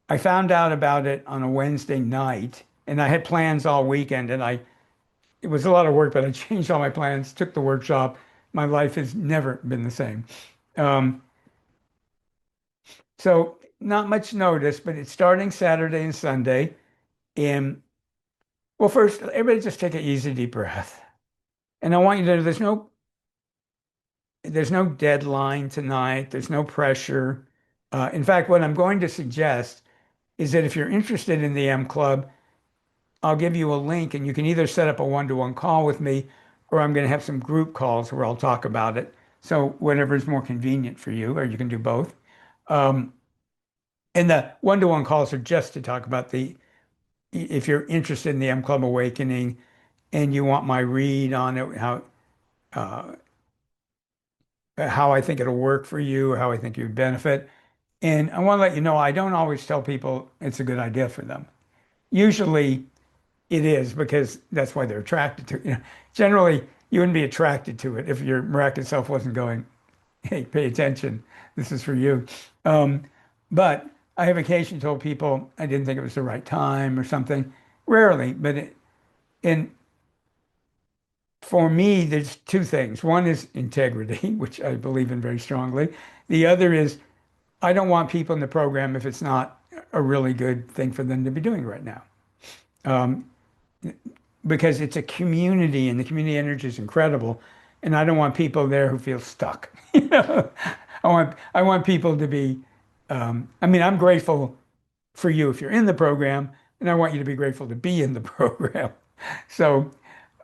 I found out about it on a Wednesday night, and I had plans all weekend, and it was a lot of work, but I changed all my plans, took the workshop. My life has never been the same. Um, so not much notice, but it's starting Saturday and Sunday. And well, first, everybody just take an easy deep breath. And I want you to know there's no deadline tonight. There's no pressure. In fact, what I'm going to suggest is that if you're interested in the M Club, I'll give you a link and you can either set up a one-to-one call with me or I'm going to have some group calls where I'll talk about it. So whatever is more convenient for you, or you can do both. Um, and the one-to-one calls are just to talk about if you're interested in the M Club Awakening and you want my read on it, uh, how I think it'll work for you, how I think you'd benefit. And I want to let you know, I don't always tell people it's a good idea for them. Usually it is because that's why they're attracted to it. Generally, you wouldn't be attracted to it if your miraculous self wasn't going, hey, pay attention. This is for you. Um, but I have occasionally told people I didn't think it was the right time or something. Rarely, and for me, there's two things. One is integrity, which I believe in very strongly. The other is I don't want people in the program if it's not a really good thing for them to be doing right now. Um, because it's a community and the community energy is incredible. And I don't want people there who feel stuck. You know, I want people to be, I mean, I'm grateful for you if you're in the program, and I want you to be grateful to be in the program. So,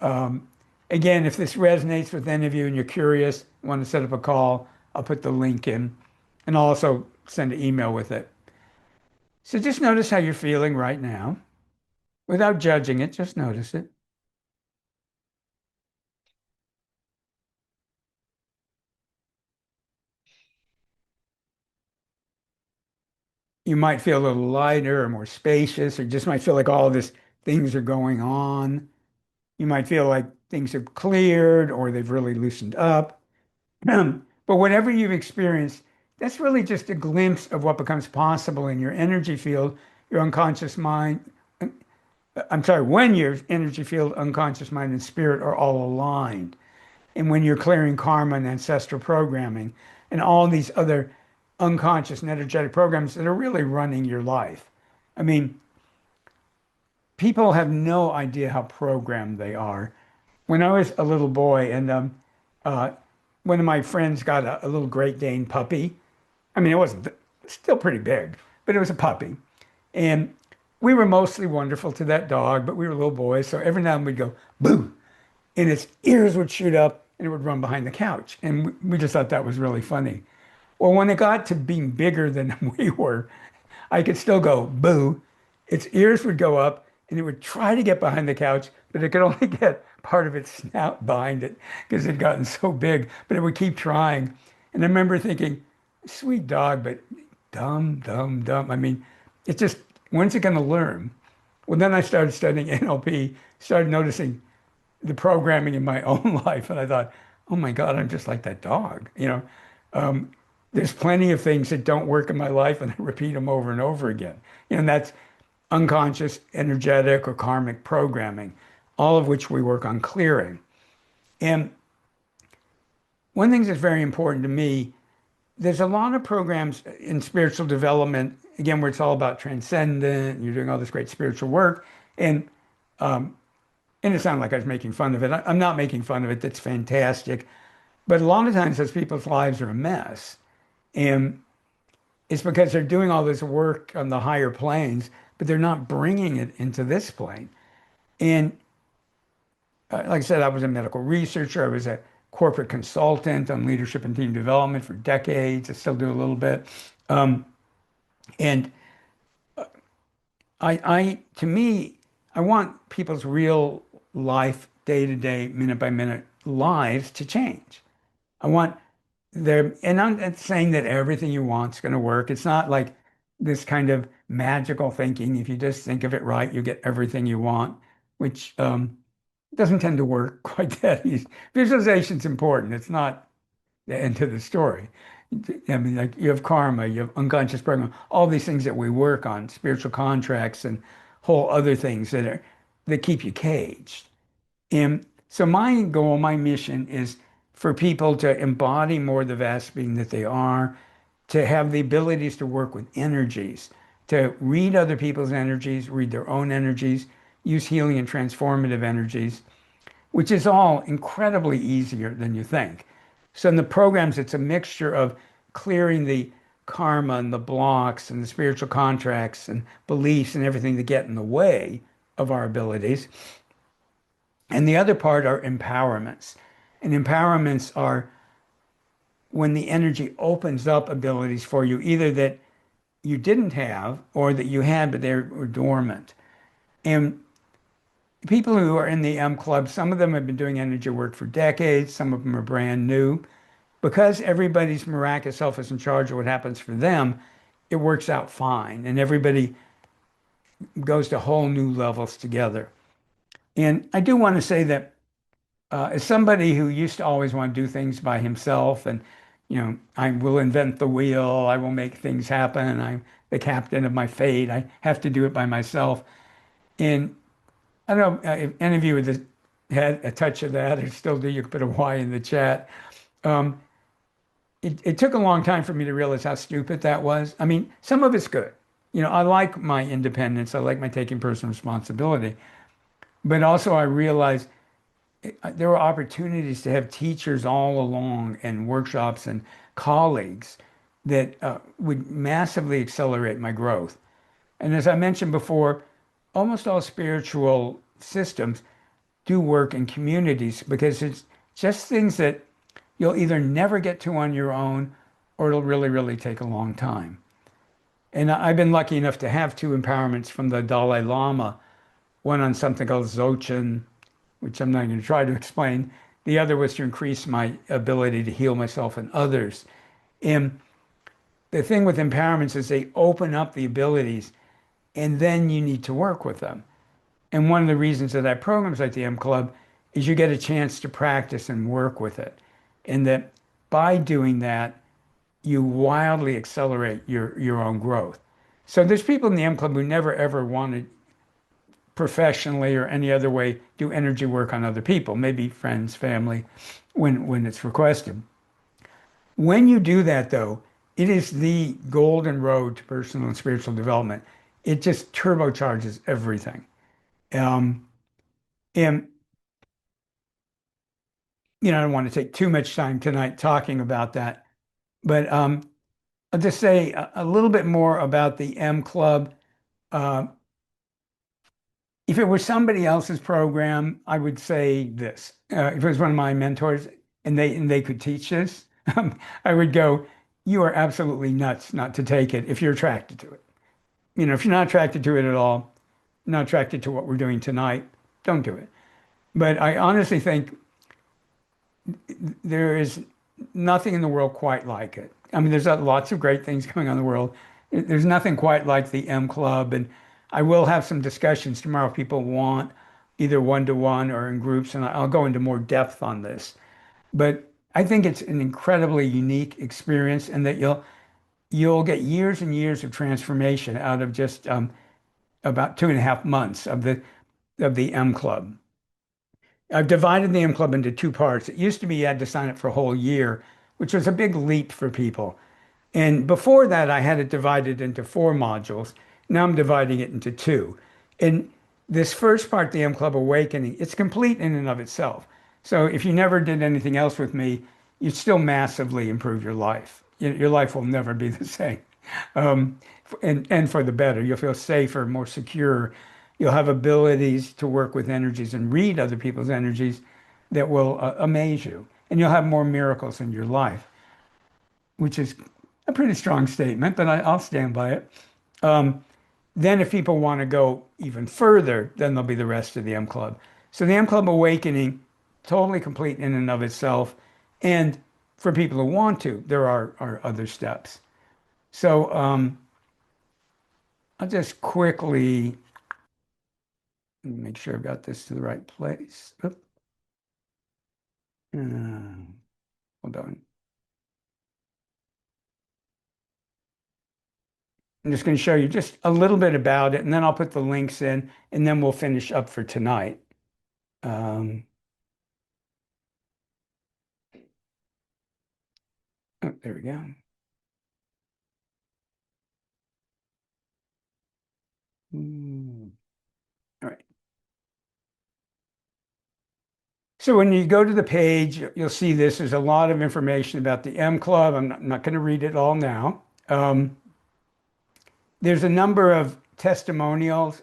um, again, if this resonates with any of you and you're curious, want to set up a call, I'll put the link in and I'll also send an email with it. So just notice how you're feeling right now without judging it, just notice it. You might feel a little lighter or more spacious, or just might feel like all of this things are going on. You might feel like things have cleared or they've really loosened up. But whatever you've experienced, that's really just a glimpse of what becomes possible in your energy field, your unconscious mind. I'm sorry, when your energy field, unconscious mind, and spirit are all aligned, and when you're clearing karma and ancestral programming and all these other unconscious and energetic programs that are really running your life. I mean, people have no idea how programmed they are. When I was a little boy, and uh, one of my friends got a little Great Dane puppy. I mean, it wasn't still pretty big, but it was a puppy. And we were mostly wonderful to that dog, but we were little boys. So every now and then we'd go, boo, and its ears would shoot up and it would run behind the couch. And we just thought that was really funny. Well, when it got to being bigger than we were, I could still go boo. Its ears would go up and it would try to get behind the couch, but it could only get part of its snout behind it because it had gotten so big, but it would keep trying. And I remember thinking, sweet dog, but dumb, dumb, dumb. I mean, it's just, when's it going to learn? Well, then I started studying NLP, started noticing the programming in my own life, and I thought, oh my God, I'm just like that dog. Um, there's plenty of things that don't work in my life, and I repeat them over and over again. And that's unconscious, energetic, or karmic programming, all of which we work on clearing. And one thing that's very important to me, there's a lot of programs in spiritual development, again, where it's all about transcendent, you're doing all this great spiritual work. And um, and it sounded like I was making fun of it. I'm not making fun of it. That's fantastic. But a lot of times those people's lives are a mess. And it's because they're doing all this work on the higher planes, but they're not bringing it into this plane. And like I said, I was a medical researcher. I was a corporate consultant on leadership and team development for decades. I still do a little bit. Um, and to me, I want people's real life, day to day, minute by minute lives to change. I want and I'm not saying that everything you want is going to work. It's not like this kind of magical thinking. If you just think of it right, you get everything you want, which It doesn't tend to work quite that easy. Visualization's important. It's not the end of the story. I mean, like you have karma, you have unconscious program, all these things that we work on, spiritual contracts and whole other things that keep you caged. And so my goal, my mission is for people to embody more the vast being that they are, to have the abilities to work with energies, to read other people's energies, read their own energies, use healing and transformative energies, which is all incredibly easier than you think. So in the programs, it's a mixture of clearing the karma and the blocks and the spiritual contracts and beliefs and everything that get in the way of our abilities. And the other part are empowerments. And empowerments are when the energy opens up abilities for you, either that you didn't have or that you had, but they were dormant. And people who are in the M Club, some of them have been doing energy work for decades, some of them are brand new. Because everybody's miraculous self is in charge of what happens for them, it works out fine. And everybody goes to whole new levels together. And I do want to say that as somebody who used to always want to do things by himself, and I will invent the wheel, I will make things happen, I'm the captain of my fate, I have to do it by myself. And I don't know if any of you had a touch of that or still do, you could put a Y in the chat. Um, it took a long time for me to realize how stupid that was. I mean, some of it's good. I like my independence, I like my taking personal responsibility, but also I realized there were opportunities to have teachers all along and workshops and colleagues that would massively accelerate my growth. And as I mentioned before, almost all spiritual systems do work in communities because it's just things that you'll either never get to on your own or it'll really, really take a long time. And I've been lucky enough to have two empowerments from the Dalai Lama, one on something called Dzogchen, which I'm not going to try to explain. The other was to increase my ability to heal myself and others. And the thing with empowerments is they open up the abilities and then you need to work with them. And one of the reasons that I have programs like the M Club is you get a chance to practice and work with it. And that by doing that, you wildly accelerate your own growth. So there's people in the M Club who never ever wanted professionally or any other way do energy work on other people, maybe friends, family, when it's requested. When you do that, though, it is the golden road to personal and spiritual development. It just turbocharges everything. Um, and I don't want to take too much time tonight talking about that, but I'll just say a little bit more about the M Club. Uh, if it was somebody else's program, I would say this. If it was one of my mentors and they could teach this, I would go, "You are absolutely nuts not to take it if you're attracted to it. If you're not attracted to it at all, not attracted to what we're doing tonight, don't do it." But I honestly think there is nothing in the world quite like it. I mean, there's lots of great things going on in the world. There's nothing quite like the M Club. And I will have some discussions tomorrow if people want, either one-to-one or in groups, and I'll go into more depth on this. But I think it's an incredibly unique experience and that you'll get years and years of transformation out of just about 2.5 months of the M Club. I've divided the M Club into two parts. It used to be you had to sign up for a whole year, which was a big leap for people. And before that, I had it divided into 4 modules. Now I'm dividing it into two. And this first part, the M Club Awakening, it's complete in and of itself. So if you never did anything else with me, you'd still massively improve your life. Your life will never be the same. Um, and for the better. You'll feel safer, more secure. You'll have abilities to work with energies and read other people's energies that will amaze you. And you'll have more miracles in your life, which is a pretty strong statement, but I'll stand by it. Um, then if people want to go even further, then there'll be the rest of the M Club. So the M Club Awakening, totally complete in and of itself. And for people who want to, there are other steps. So, I'll just quickly, Make sure I've got this to the right place. Oop. Hold on. I'm just going to show you just a little bit about it, and then I'll put the links in, and then we'll finish up for tonight. Um, oh, there we go. All right. So when you go to the page, you'll see this. There's a lot of information about the M Club. I'm not going to read it all now. There's a number of testimonials.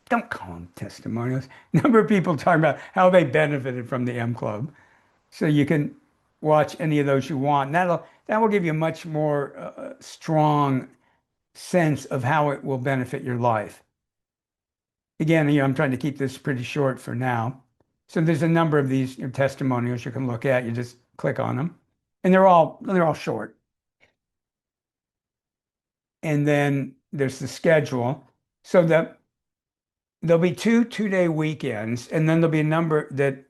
Don't call them testimonials. Number of people talking about how they benefited from the M Club. So you can watch any of those you want. And that will give you a much more strong sense of how it will benefit your life. Again, I'm trying to keep this pretty short for now. So there's a number of these testimonials you can look at. You just click on them, and they're all short. And then there's the schedule. So that there'll be two-day weekends, and then there'll be a number that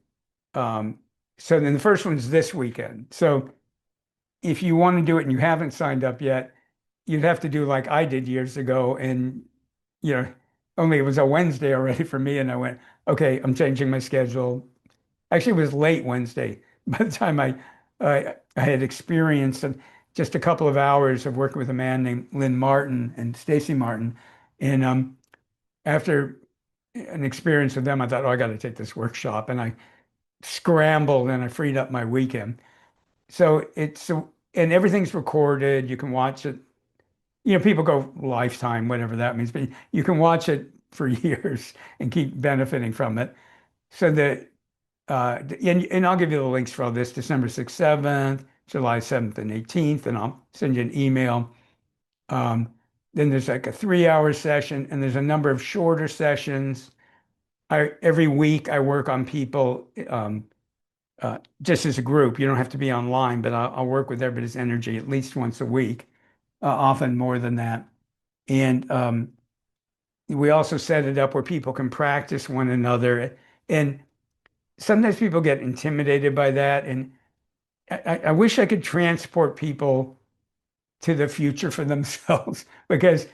so then the first one's this weekend. So if you want to do it and you haven't signed up yet, you'd have to do like I did years ago, and you know, only it was a Wednesday already for me, and I went, okay, I'm changing my schedule. Actually, it was late Wednesday by the time I had experienced just a couple of hours of working with a man named Lynn Martin and Stacy Martin, and after an experience with them, I thought, oh, I got to take this workshop, and I scrambled and I freed up my weekend. So and everything's recorded. You can watch it. People go lifetime, whatever that means, but you can watch it for years and keep benefiting from it. So and I'll give you the links for all this, December 6th, 7th, July 7th and 18th, and I'll send you an email. Then there's like a 3-hour session, and there's a number of shorter sessions. Every week I work on people just as a group. You don't have to be online, but I'll work with everybody's energy at least once a week, often more than that. And we also set it up where people can practice one another. And sometimes people get intimidated by that. And I wish I could transport people to the future for themselves because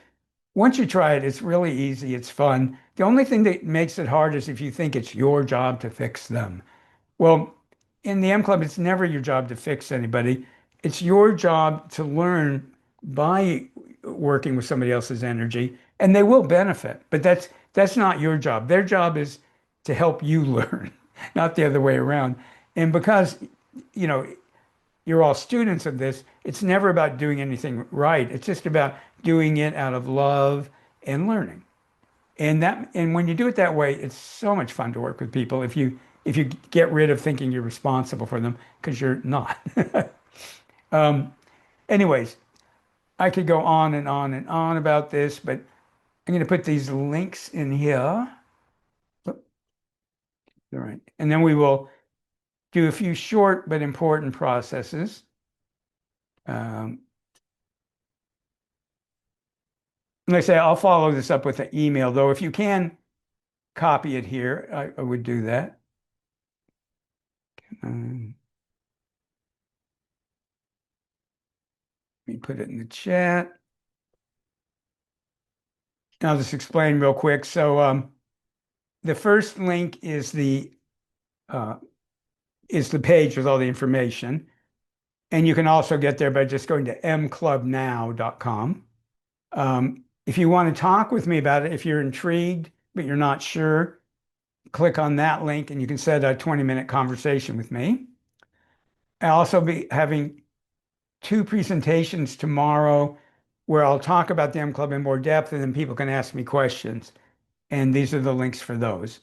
once you try it, it's really easy. It's fun. The only thing that makes it hard is if you think it's your job to fix them. Well, in the M Club, it's never your job to fix anybody. It's your job to learn by working with somebody else's energy, and they will benefit. But that's not your job. Their job is to help you learn, not the other way around. And because, you know, you're all students of this, it's never about doing anything right. It's just about doing it out of love and learning. And when you do it that way, it's so much fun to work with people if you get rid of thinking you're responsible for them because you're not. Anyways, I could go on and on and on about this, but I'm going to put these links in here. All right. And then we will do a few short but important processes. Like I say, I'll follow this up with an email, though. If you can copy it here, I would do that. Let me put it in the chat. I'll just explain real quick. So the first link is the page with all the information. And you can also get there by just going to mclubnow.com. If you want to talk with me about it, if you're intrigued, but you're not sure, click on that link and you can set a 20-minute conversation with me. I'll also be having 2 presentations tomorrow where I'll talk about the M Club in more depth and then people can ask me questions. And these are the links for those.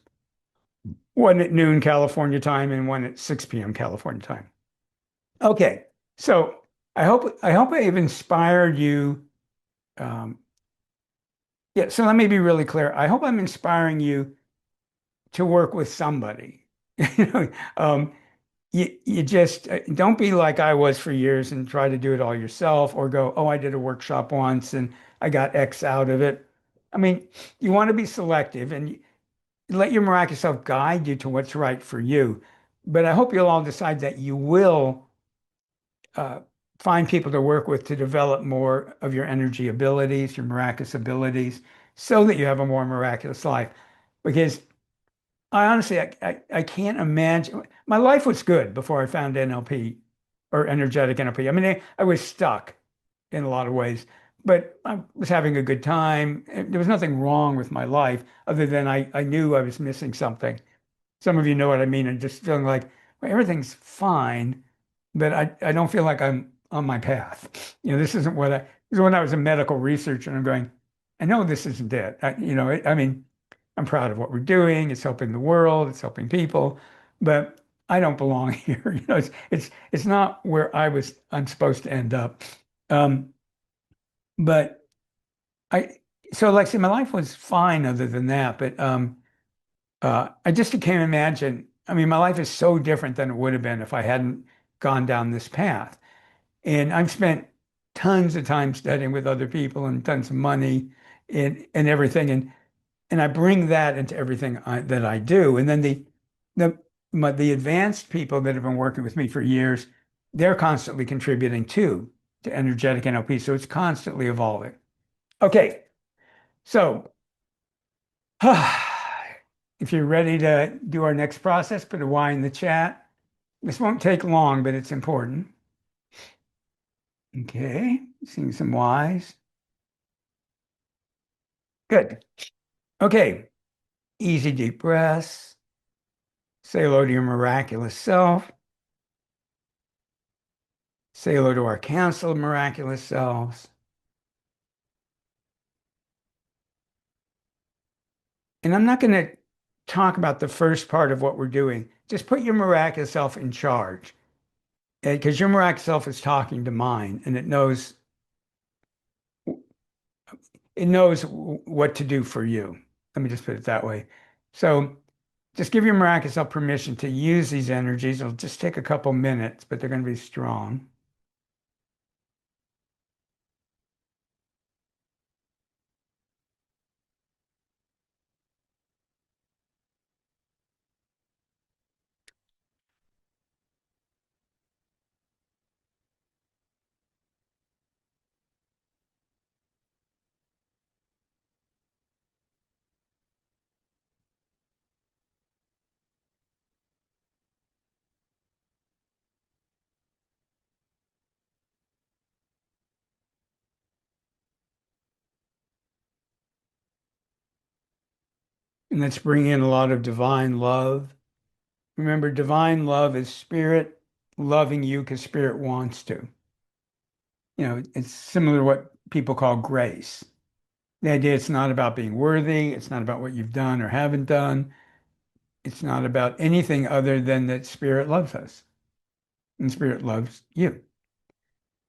One at noon California time and one at 6 p.m. California time. Okay, so I hope I've inspired you. Yeah, so let me be really clear. I hope I'm inspiring you to work with somebody. You know, you just don't be like I was for years and try to do it all yourself or go, oh, I did a workshop once and I got X out of it. I mean, you want to be selective and let your miraculous self guide you to what's right for you. But I hope you'll all decide that you will uh, find people to work with to develop more of your energy abilities, your miraculous abilities, so that you have a more miraculous life. Because I honestly, I can't imagine. My life was good before I found NLP or energetic NLP. I mean, I was stuck in a lot of ways, but I was having a good time. There was nothing wrong with my life other than I knew I was missing something. Some of you know what I mean, and just feeling like well, everything's fine, but I don't feel like I'm on my path. This isn't this is when I was a medical researcher and I'm going, I know this isn't it. I mean, I'm proud of what we're doing. It's helping the world, it's helping people, but I don't belong here. It's not where I'm supposed to end up. Um, but I so like I said, my life was fine other than that, but I just can't imagine. I mean, my life is so different than it would have been if I hadn't gone down this path. And I've spent tons of time studying with other people and tons of money and everything. And I bring that into everything that I do. And then the the advanced people that have been working with me for years, they're constantly contributing too to energetic NLP. So it's constantly evolving. Okay, so if you're ready to do our next process, put a Y in the chat. This won't take long, but it's important. Okay, seeing some Ys. Good. Okay, easy deep breaths. Say hello to your miraculous self. Say hello to our canceled miraculous selves. And I'm not going to talk about the first part of what we're doing. Just put your miraculous self in charge because your miraculous self is talking to mine and it knows what to do for you. Let me just put it that way. So just give your miraculous self permission to use these energies. It'll just take a couple minutes, but they're going to be strong. And let's bring in a lot of divine love. Remember, divine love is spirit loving you because spirit wants to. It's similar to what people call grace. The idea it's not about being worthy, it's not about what you've done or haven't done. It's not about anything other than that spirit loves us and spirit loves you.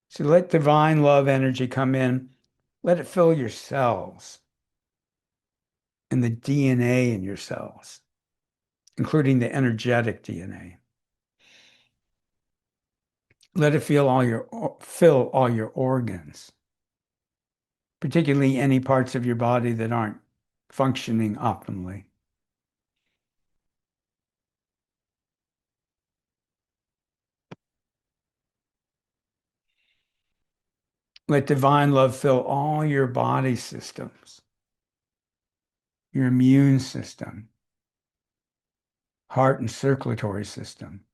So let divine love energy come in. Let it fill your cells and the DNA in your cells, including the energetic DNA. Let it fill all your organs, particularly any parts of your body that aren't functioning optimally. Let divine love fill all your body systems, your immune system, heart and circulatory system,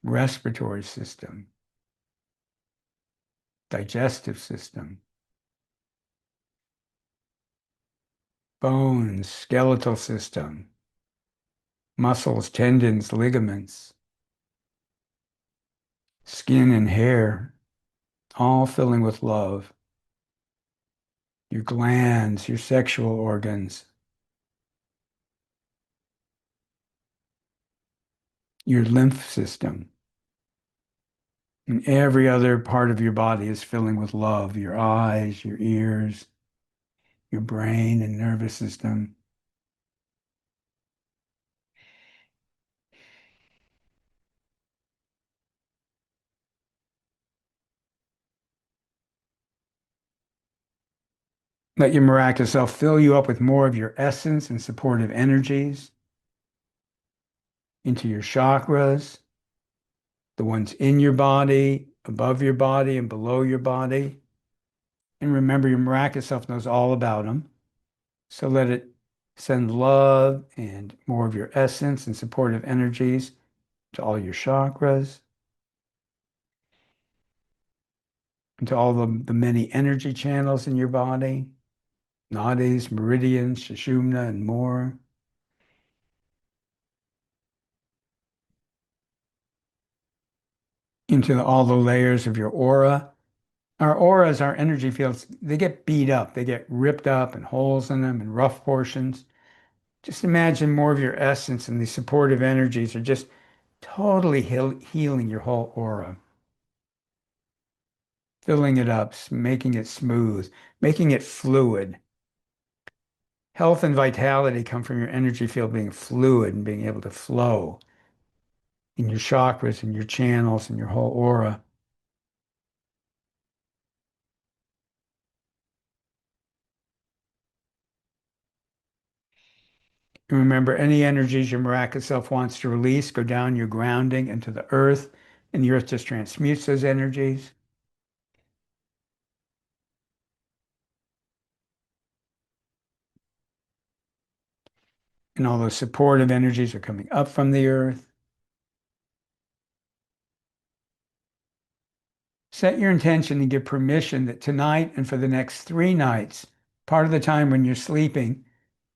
respiratory system, digestive system, bones, skeletal system, muscles, tendons, ligaments, skin and hair, all filling with love. Your glands, your sexual organs, your lymph system, and every other part of your body is filling with love. Your eyes, your ears, your brain and nervous system. Let your miraculous self fill you up with more of your essence and supportive energies into your chakras, the ones in your body, above your body, and below your body. And remember, your miraculous self knows all about them. So let it send love and more of your essence and supportive energies to all your chakras, and to all the many energy channels in your body, nadis, meridians, sushumna, and more, into all the layers of your aura. Our auras, our energy fields, they get beat up, they get ripped up and holes in them and rough portions. Just imagine more of your essence and these supportive energies are just totally healing your whole aura, filling it up, making it smooth, making it fluid. Health and vitality come from your energy field being fluid and being able to flow in your chakras and your channels and your whole aura. And remember, any energies your miraculous self wants to release go down your grounding into the earth, and the earth just transmutes those energies. And all those supportive energies are coming up from the earth. Set your intention and give permission that tonight and for the next 3 nights, part of the time when you're sleeping,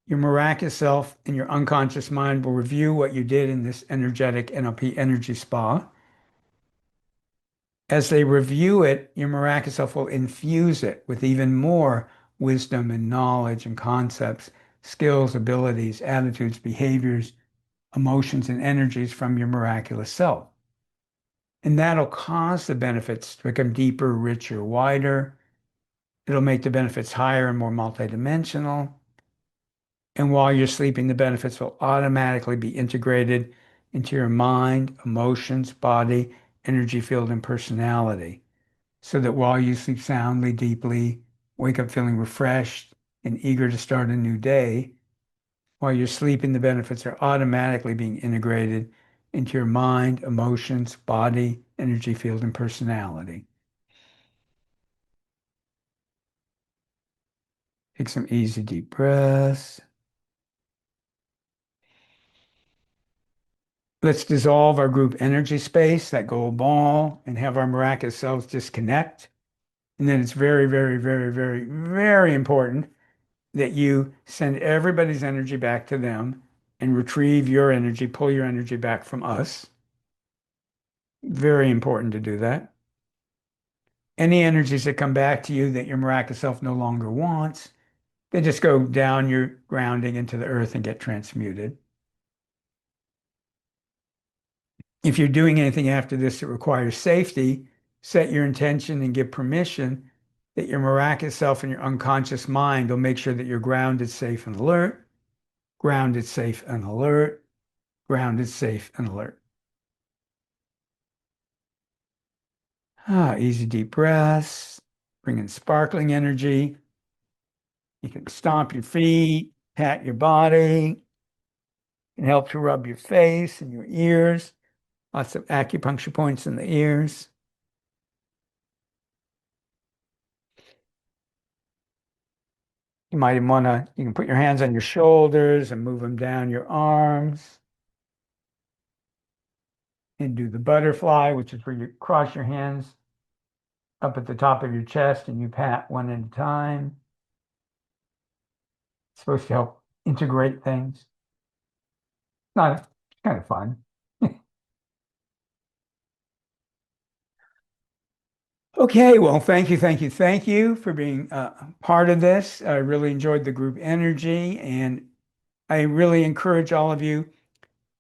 your miraculous self and your unconscious mind will review what you did in this energetic NLP energy spa. As they review it, your miraculous self will infuse it with even more wisdom and knowledge and concepts, skills, abilities, attitudes, behaviors, emotions, and energies from your miraculous self. And that'll cause the benefits to become deeper, richer, wider. It'll make the benefits higher and more multidimensional. And while you're sleeping, the benefits will automatically be integrated into your mind, emotions, body, energy field, and personality. So that while you sleep soundly, deeply, wake up feeling refreshed and eager to start a new day, while you're sleeping, the benefits are automatically being integrated into your mind, emotions, body, energy field, and personality. Take some easy, deep breaths. Let's dissolve our group energy space, that gold ball, and have our miraculous selves disconnect. And then it's very, very, very, very, very important that you send everybody's energy back to them and retrieve your energy, pull your energy back from us. Very important to do that. Any energies that come back to you that your miraculous self no longer wants, they just go down your grounding into the earth and get transmuted. If you're doing anything after this that requires safety, set your intention and give permission that your miraculous self and your unconscious mind will make sure that you're grounded, safe, and alert, grounded, safe, and alert, grounded, safe, and alert. Easy deep breaths, bring in sparkling energy. You can stomp your feet, pat your body, and help to rub your face and your ears. Lots of acupuncture points in the ears. You might even you can put your hands on your shoulders and move them down your arms and do the butterfly, which is where you cross your hands up at the top of your chest and you pat one at a time. It's supposed to help integrate things. Not it's kind of fun. Okay, well, thank you, thank you, thank you for being part of this. I really enjoyed the group energy, and I really encourage all of you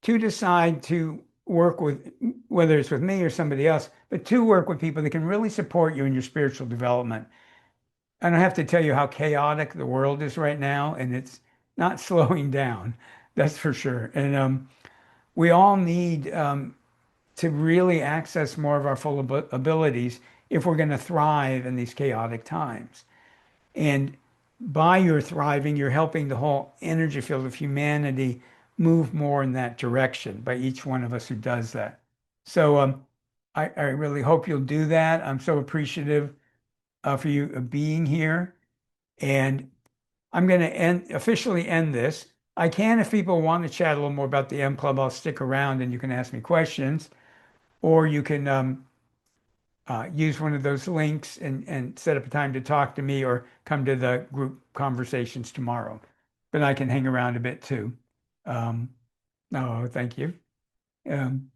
to decide to work with, whether it's with me or somebody else, but to work with people that can really support you in your spiritual development. I don't have to tell you how chaotic the world is right now, and it's not slowing down, that's for sure. And we all need to really access more of our full abilities if we're going to thrive in these chaotic times. And by your thriving, you're helping the whole energy field of humanity move more in that direction by each one of us who does that. So I really hope you'll do that. I'm so appreciative for you being here. And I'm going to officially end this. I can, if people want to chat a little more about the M Club, I'll stick around and you can ask me questions, or you can use one of those links and set up a time to talk to me or come to the group conversations tomorrow. But I can hang around a bit too. Um, oh, thank you. Um,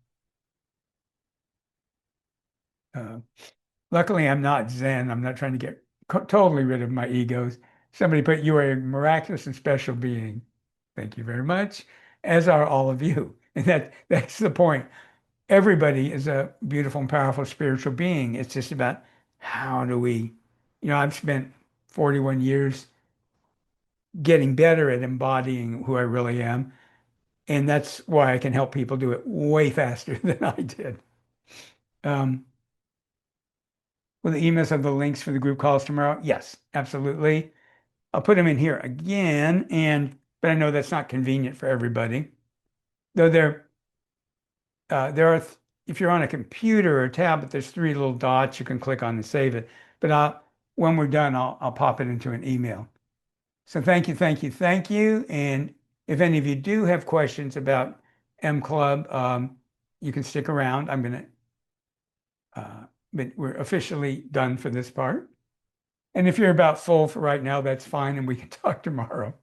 uh, Luckily, I'm not Zen. I'm not trying to get totally rid of my egos. Somebody put, you are a miraculous and special being. Thank you very much, as are all of you. And that's the point. Everybody is a beautiful and powerful spiritual being. It's just about how do we, I've spent 41 years getting better at embodying who I really am. And that's why I can help people do it way faster than I did. Um, will the emails have the links for the group calls tomorrow? Yes, absolutely. I'll put them in here again, but I know that's not convenient for everybody. Though there are, if you're on a computer or a tablet, there's three little dots you can click on and save it. But when we're done, I'll pop it into an email. So thank you, thank you, thank you. And if any of you do have questions about M Club, you can stick around. But we're officially done for this part. And if you're about full for right now, that's fine, and we can talk tomorrow.